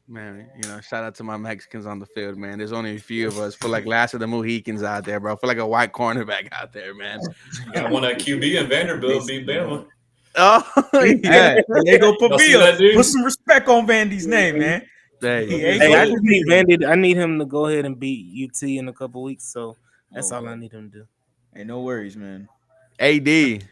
Man, shout out to my Mexicans on the field, man. There's only a few of us. Feel like last of the Mohicans out there, bro. Feel like a white cornerback out there, man. I want that QB in Vanderbilt beat Bama. Oh, yeah. There go Pavia. That, put some respect on Vandy's name, man. I just need Vandy. I need him to go ahead and beat UT in a couple weeks. So that's all I need him to do. Hey, no worries, man. AD.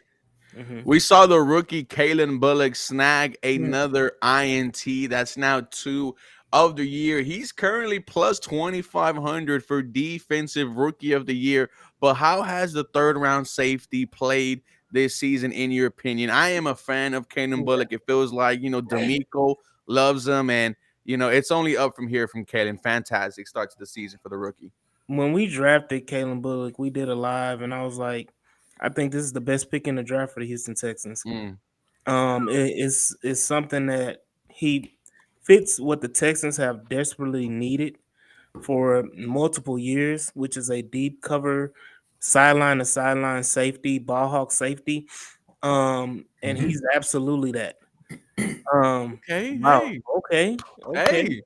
We saw the rookie Kalen Bullock snag another INT. That's now 2 of the year. He's currently plus 2,500 for defensive rookie of the year. But how has the third round safety played this season, in your opinion? I am a fan of Kalen Bullock. It feels like, D'Amico loves him. And, it's only up from here from Kalen. Fantastic start to the season for the rookie. When we drafted Kalen Bullock, we did a live, and I was like, I think this is the best pick in the draft for the Houston Texans. It's something that he fits what the Texans have desperately needed for multiple years, which is a deep cover, sideline to sideline safety, ball hawk safety. And he's absolutely that. Okay. Wow. Hey. Okay.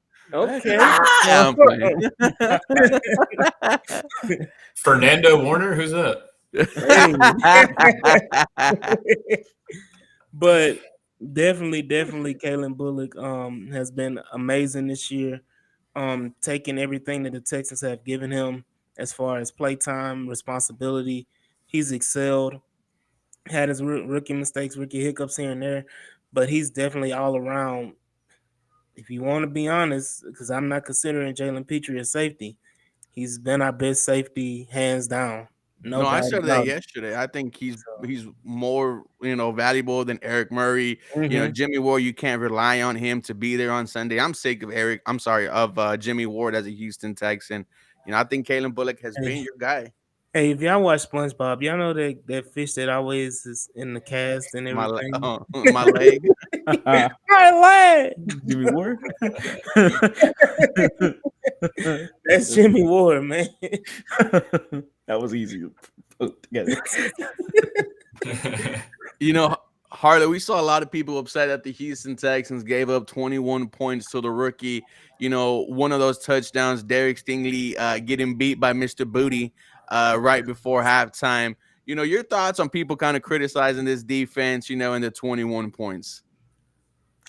Fernando Warner, who's that? But definitely Kalen Bullock has been amazing this year, taking everything that the Texans have given him as far as playtime, responsibility. He's excelled, had his rookie mistakes, rookie hiccups here and there, but he's definitely all around. If you want to be honest, because I'm not considering Jalen Petrie a safety, he's been our best safety hands down No No, I doubt said that about it. yesterday. I think So, he's more, valuable than Eric Murray. mhm. Jimmy Ward, you can't rely on him to be there on Sunday. I'm sick of Jimmy Ward as a Houston Texan. I think Kalen Bullock has Hey, been your guy. hey, if y'all watch SpongeBob, y'all know that fish that always is in the cast and everything. My leg. My leg. Jimmy Ward. That's Jimmy Ward, man. That was easy to put together. You know, Harley, we saw a lot of people upset that the Houston Texans gave up 21 points to the rookie. One of those touchdowns, Derek Stingley getting beat by Mr. Booty right before halftime. Your thoughts on people kind of criticizing this defense, and the 21 points.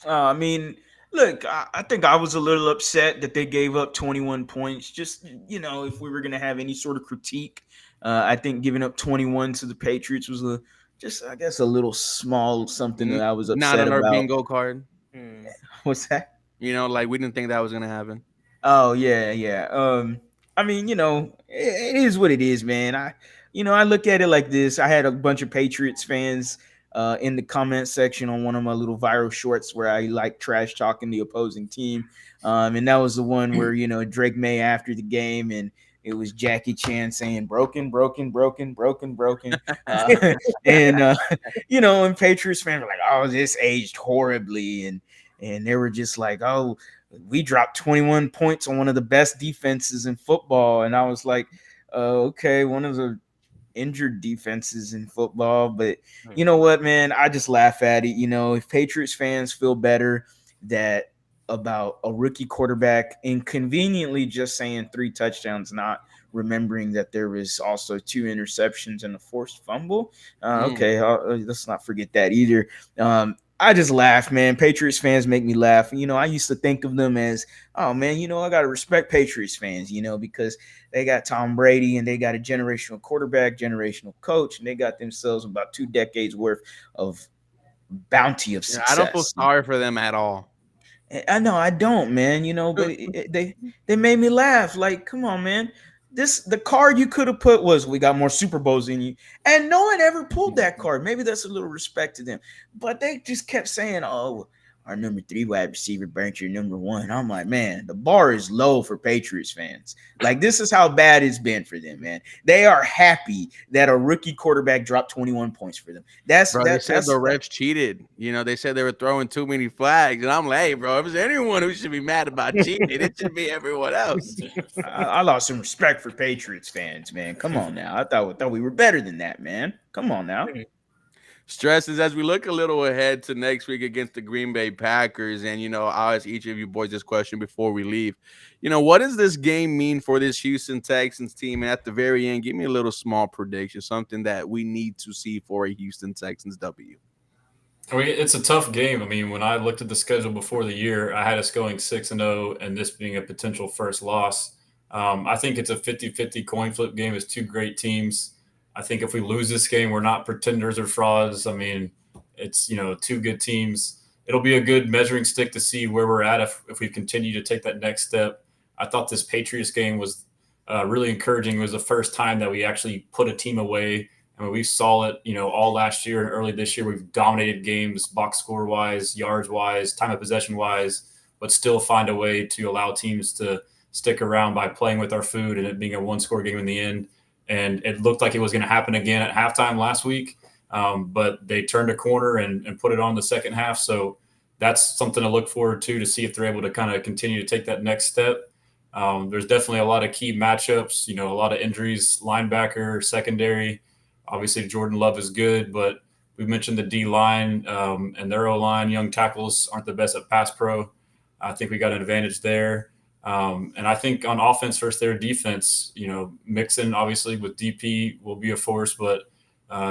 I mean, look, I think I was a little upset that they gave up 21 points. Just, if we were going to have any sort of critique, I think giving up 21 to the Patriots was I guess, a little small something that I was Not upset on our about. bingo card. What's that? Like we didn't think that was going to happen. Oh, yeah, yeah. I mean, it is what it is, man. I look at it like this. I had a bunch of Patriots fans in the comment section on one of my little viral shorts where I like trash talking the opposing team. And that was the one where, Drake May after the game, and it was Jackie Chan saying broken, broken, broken, broken, broken. And, and Patriots fans were like, oh, this aged horribly. And they were just like, oh, we dropped 21 points on one of the best defenses in football. And I was like, okay, one of the injured defenses in football. But you know what, man? I just laugh at it. If Patriots fans feel better that about a rookie quarterback inconveniently just saying 3 touchdowns, not remembering that there was also 2 interceptions and a forced fumble. Okay, let's not forget that either. I just laugh, man. Patriots fans make me laugh. I used to think of them as, oh man, I gotta respect Patriots fans, because they got Tom Brady and they got a generational quarterback, generational coach, and they got themselves about 2 decades worth of bounty of success. I don't feel sorry for them at all. I know I don't, man. But they made me laugh. Like, come on, man. The card you could have put was we got more Super Bowls in you, and no one ever pulled that card. Maybe that's a little respect to them, but they just kept saying, "Oh, our number 3 wide receiver burnt your number 1." I'm like, man, the bar is low for Patriots fans. Like, this is how bad it's been for them, man. They are happy that a rookie quarterback dropped 21 points for them. They said the refs cheated. They said they were throwing too many flags, and I'm like, hey, bro, if there's anyone who should be mad about cheating, it should be everyone else. I lost some respect for Patriots fans, man. Come on now. I thought we were better than that, man. Come on now. Stresses as we look a little ahead to next week against the Green Bay Packers. And, I'll ask each of you boys this question before we leave. What does this game mean for this Houston Texans team? And at the very end, give me a little small prediction, something that we need to see for a Houston Texans W. I mean, it's a tough game. I mean, when I looked at the schedule before the year, I had us going 6-0 and this being a potential first loss. I think it's a 50-50 coin flip game. It's 2 great teams. I think if we lose this game, we're not pretenders or frauds. I mean, it's, 2 good teams. It'll be a good measuring stick to see where we're at if we continue to take that next step. I thought this Patriots game was really encouraging. It was the first time that we actually put a team away. I mean, we saw it, all last year and early this year. We've dominated games box score wise, yards wise, time of possession wise, but still find a way to allow teams to stick around by playing with our food and it being a 1-score game in the end. And it looked like it was going to happen again at halftime last week, but they turned a corner and put it on the second half. So that's something to look forward to see if they're able to kind of continue to take that next step. There's definitely a lot of key matchups, a lot of injuries, linebacker, secondary. Obviously, Jordan Love is good, but we mentioned the D-line and their O-line. Young tackles aren't the best at pass pro. I think we got an advantage there. And I think on offense versus their defense, Mixon obviously with DP will be a force, but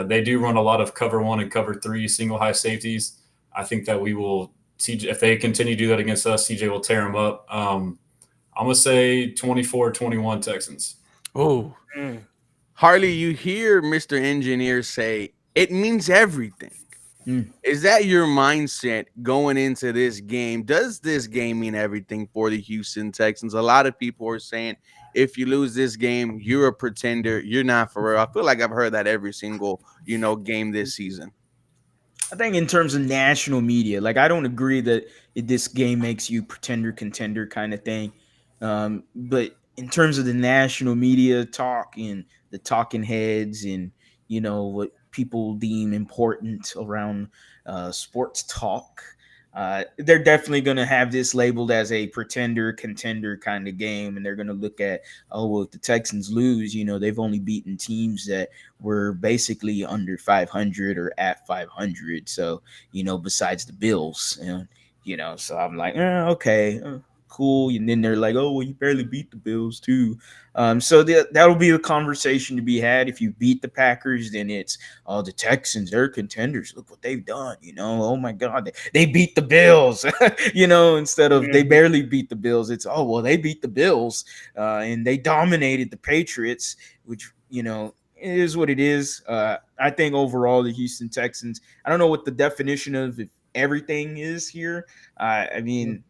they do run a lot of cover 1 and cover 3 single high safeties. I think that we will see if they continue to do that against us, CJ will tear them up. I'm going to say 24-21 Texans. Oh, Harley, you hear Mr. Engineer say it means everything. Is that your mindset going into this game? Does this game mean everything for the Houston Texans? A lot of people are saying if you lose this game, you're a pretender. You're not for real. I feel like I've heard that every single, game this season. I think in terms of national media, like I don't agree that this game makes you pretender contender kind of thing. But in terms of the national media talk and the talking heads and what people deem important around sports talk, they're definitely going to have this labeled as a pretender contender kind of game, and they're going to look at, oh well, if the Texans lose, they've only beaten teams that were basically under 500 or at 500. So, besides the Bills, so I'm like, okay, cool. And then they're like, oh, well, you barely beat the Bills too. So that'll be a conversation to be had. If you beat the Packers, then it's, oh, the Texans, they're contenders. Look what they've done. Oh my God, they beat the Bills. Instead of they barely beat the Bills, it's, oh well, they beat the Bills and they dominated the Patriots, which it is what it is. I think overall the Houston Texans, I don't know what the definition of everything is here. I mean,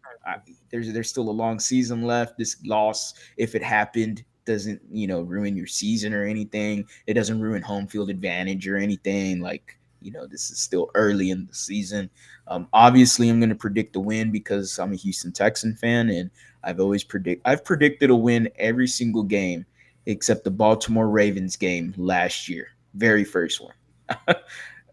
there's still a long season left. This loss, if it happened, doesn't ruin your season or anything. It doesn't ruin home field advantage or anything. Like, this is still early in the season. Obviously, I'm going to predict a win because I'm a Houston Texan fan, and I've predicted a win every single game except the Baltimore Ravens game last year, very first one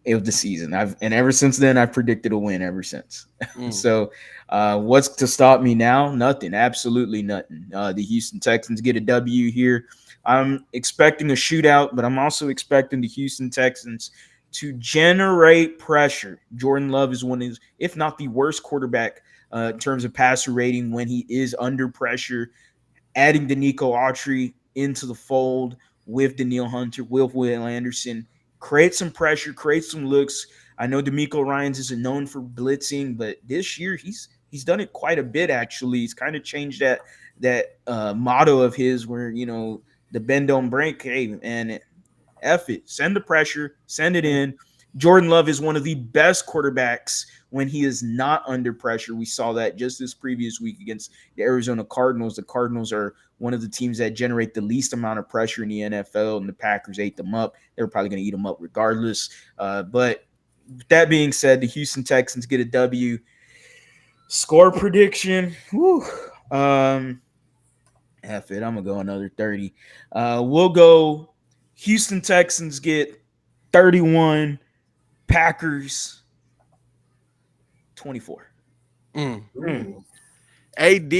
of the season. And ever since then, I've predicted a win ever since. So, what's to stop me now? Nothing, absolutely nothing. The Houston Texans get a W here. I'm expecting a shootout, but I'm also expecting the Houston Texans to generate pressure. Jordan Love is one of his, if not the worst quarterback in terms of passer rating when he is under pressure. Adding Danico Autry into the fold with Daniil Hunter, with Will Anderson, create some pressure, create some looks. I know D'Amico Ryans isn't known for blitzing, but this year he's done it quite a bit. Actually, he's kind of changed that motto of his, where the bend don't break. Hey, and F it, send the pressure, send it in. Jordan Love is one of the best quarterbacks when he is not under pressure. We saw that just this previous week against the Arizona Cardinals. The Cardinals are one of the teams that generate the least amount of pressure in the NFL, and the Packers ate them up. They were probably going to eat them up regardless. But that being said, the Houston Texans get a W. Score prediction. Whew. F it. I'm going to go another 30. We'll go Houston Texans get 31. Packers 24. AD,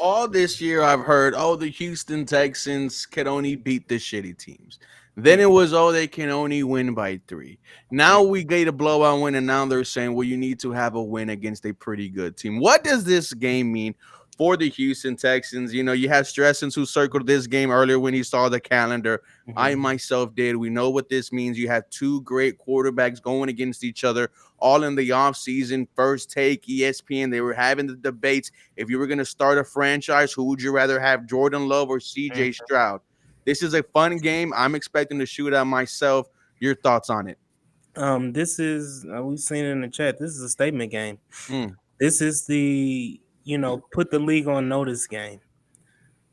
all this year I've heard, oh, the Houston Texans can only beat the shitty teams. Then it was, oh, they can only win by 3. Now we get a blowout win, and now they're saying, well, you need to have a win against a pretty good team. What does this game mean for the Houston Texans? You had Stressens who circled this game earlier when he saw the calendar. I myself did. We know what this means. You had 2 great quarterbacks going against each other all in the offseason. First Take, ESPN, they were having the debates. If you were going to start a franchise, who would you rather have, Jordan Love or CJ Stroud? This is a fun game. I'm expecting to shoot out myself. Your thoughts on it? This is we've seen it in the chat. This is a statement game. This is the put the league on notice game.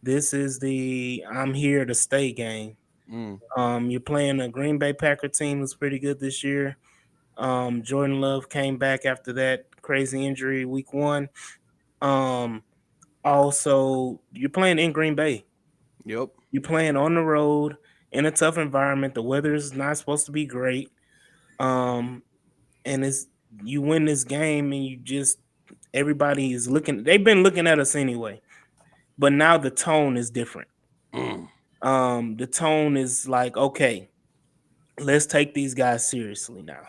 This is the I'm here to stay game. You're playing a Green Bay Packer team who's pretty good this year. Jordan Love came back after that crazy injury week 1. Also, you're playing in Green Bay. Yep. You're playing on the road in a tough environment. The weather is not supposed to be great. And it's you win this game and you just everybody is looking. They've been looking at us anyway, but now the tone is different. The tone is like, okay, let's take these guys seriously now.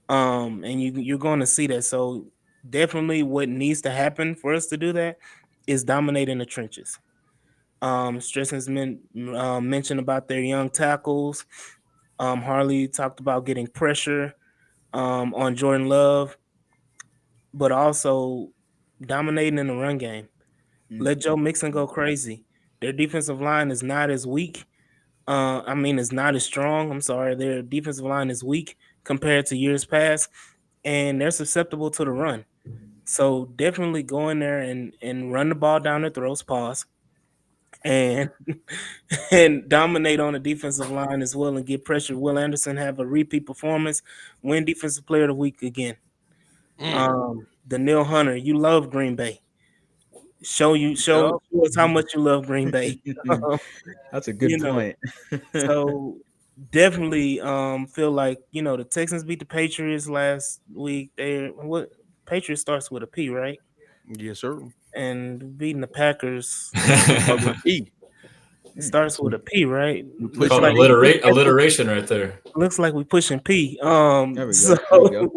And you're going to see that. So definitely, what needs to happen for us to do that is dominate in the trenches. Stressens mentioned about their young tackles. Harley talked about getting pressure on Jordan Love, but also dominating in the run game. Let Joe Mixon go crazy. Their defensive line is not as weak. It's not as strong. I'm sorry. Their defensive line is weak compared to years past, and they're susceptible to the run. So definitely go in there and run the ball down their throats, pause, and and dominate on the defensive line as well and get pressure. Will Anderson have a repeat performance, win Defensive Player of the Week again. Danielle Hunter, you love Green Bay. Show Yup. us how much you love Green Bay. That's a You good know, point. so definitely feel like the Texans beat the Patriots last week. What Patriots starts with a P, right? Yes, sir. And beating the Packers Start with a P. it starts with a P, right? We Looks pushing Called like P. alliteration right there. looks like we pushing P. There we So go. There we go. There we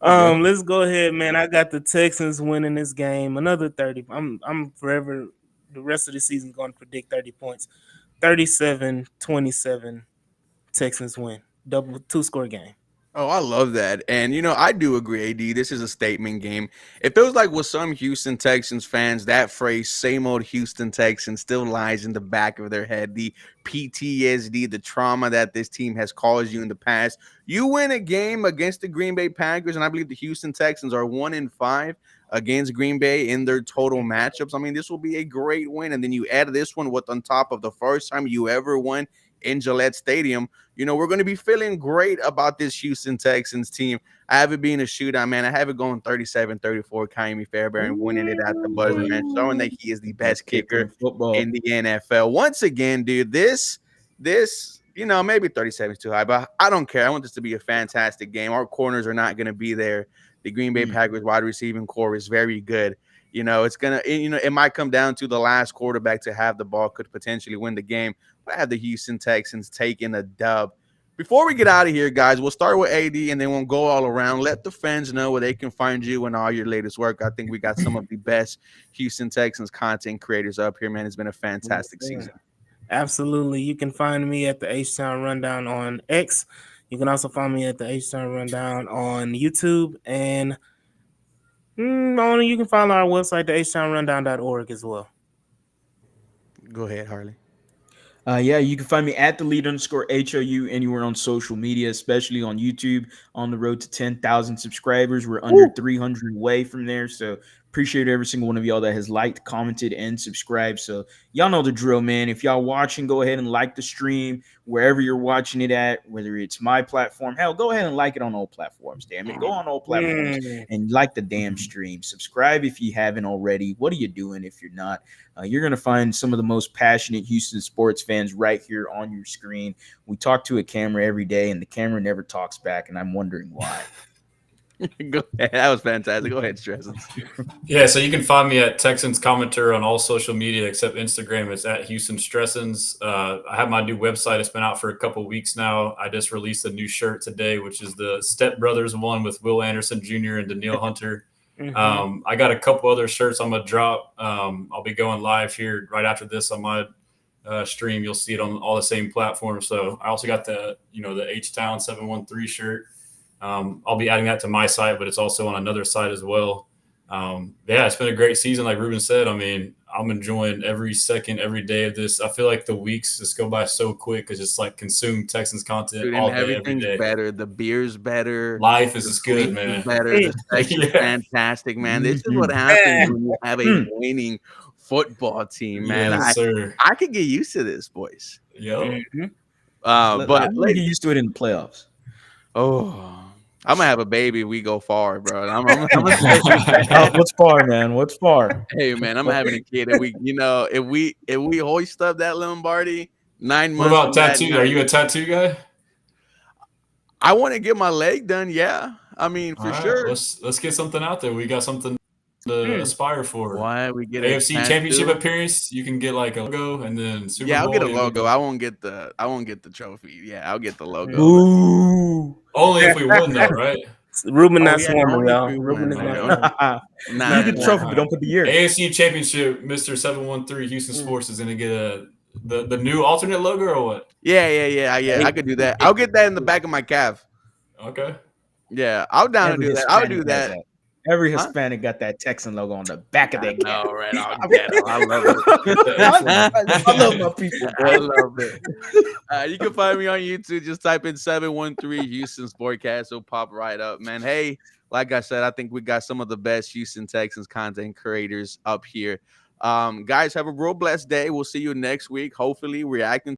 go. let's go ahead, man. I got the Texans winning this game. Another 30. I'm forever the rest of the season going to predict 30 points. 37-27 Texans win. Double two-score game. Oh, I love that. And, I do agree, AD. This is a statement game. It feels like with some Houston Texans fans, that phrase, same old Houston Texans, still lies in the back of their head. The PTSD, the trauma that this team has caused you in the past. You win a game against the Green Bay Packers, and I believe the Houston Texans are 1-5 against Green Bay in their total matchups. I mean, this will be a great win. And then you add this one with on top of the first time you ever won in Gillette Stadium. We're going to be feeling great about this Houston Texans team. I have it being a shootout, man. I have it going 37-34, Kyrie Fairbairn winning it at the buzzer, man, showing that he is the best kicker in football. in the NFL. Once again, dude, this, maybe 37 is too high, but I don't care. I want this to be a fantastic game. Our corners are not going to be there. The Green Bay Packers wide receiving core is very good. It might come down to the last quarterback to have the ball could potentially win the game. But I have the Houston Texans taking a dub. Before we get out of here, guys, we'll start with AD and then we'll go all around. Let the fans know where they can find you and all your latest work. I think we got some of the best Houston Texans content creators up here, man. It's been a fantastic season. Absolutely. You can find me at the H-Town Rundown on X. You can also find me at the H-Town Rundown on YouTube. And you can find our website, the htownrundown.org as well. Go ahead, Harley. You can find me at the lead_HOU anywhere on social media, especially on YouTube. On the road to 10,000 subscribers. We're under 300 away from there. So appreciate every single one of y'all that has liked, commented, and subscribed. So y'all know the drill, man. If y'all watching, go ahead and like the stream wherever you're watching it at, whether it's my platform. Hell, go ahead and like it on all platforms, damn it. Go on all platforms and like the damn stream. Subscribe if you haven't already. What are you doing if you're not? You're going to find some of the most passionate Houston sports fans right here on your screen. We talk to a camera every day, and the camera never talks back, and I'm wondering why. Go ahead. That was fantastic. Go ahead, Stressens. Yeah, so you can find me at Texans Commenter on all social media except Instagram. It's at Houston Stressens. I have my new website. It's been out for a couple of weeks now. I just released a new shirt today, which is the Step Brothers one with Will Anderson Jr. and Danielle Hunter. I got a couple other shirts I'm going to drop. I'll be going live here right after this on my stream. You'll see it on all the same platforms. So I also got the H-Town 713 shirt. I'll be adding that to my site, but it's also on another site as well. It's been a great season. Like Ruben said, I mean, I'm enjoying every second, every day of this. I feel like the weeks just go by so quick because it's like consume Texans content. Dude, all day, everything's every day. Better. The beer's better. Life is just good, man. Better. The sex is fantastic, man. This is what happens when you have a winning football team, man. Yes, sir. I could get used to this, boys. Yep. But let's get used to it in the playoffs. Oh. I'm gonna have a baby. We go far, bro. What's far, man? What's far? Hey, man, I'm having a kid. If we hoist up that Lombardi, 9 months. What about tattoo? Are you a tattoo guy? I want to get my leg done. Yeah, I mean for sure. Let's get something out there. We got something to aspire for. Why we get AFC Championship appearance? You can get like a logo and then Super Bowl. I'll get a logo. I won't get the trophy. Yeah, I'll get the logo. Ooh. Only if we win, though, right? Ruben not swarming, y'all. Ruben is not. You get the trophy, but don't put the year. AFC Championship, Mr. 713 Houston Sports is going to get the new alternate logo or what? Yeah. I could do that. I'll get that in the back of my calf. Okay. Yeah, I'll down to do that. I'll do that. Every Hispanic got that Texan logo on the back of their cap. All right, I'll get it. I love it. I love my people, bro. I love it. You can find me on YouTube. Just type in 713 Houston Sportcast. It'll pop right up, man. Hey, like I said, I think we got some of the best Houston Texans content creators up here. Guys, have a real blessed day. We'll see you next week. Hopefully, reacting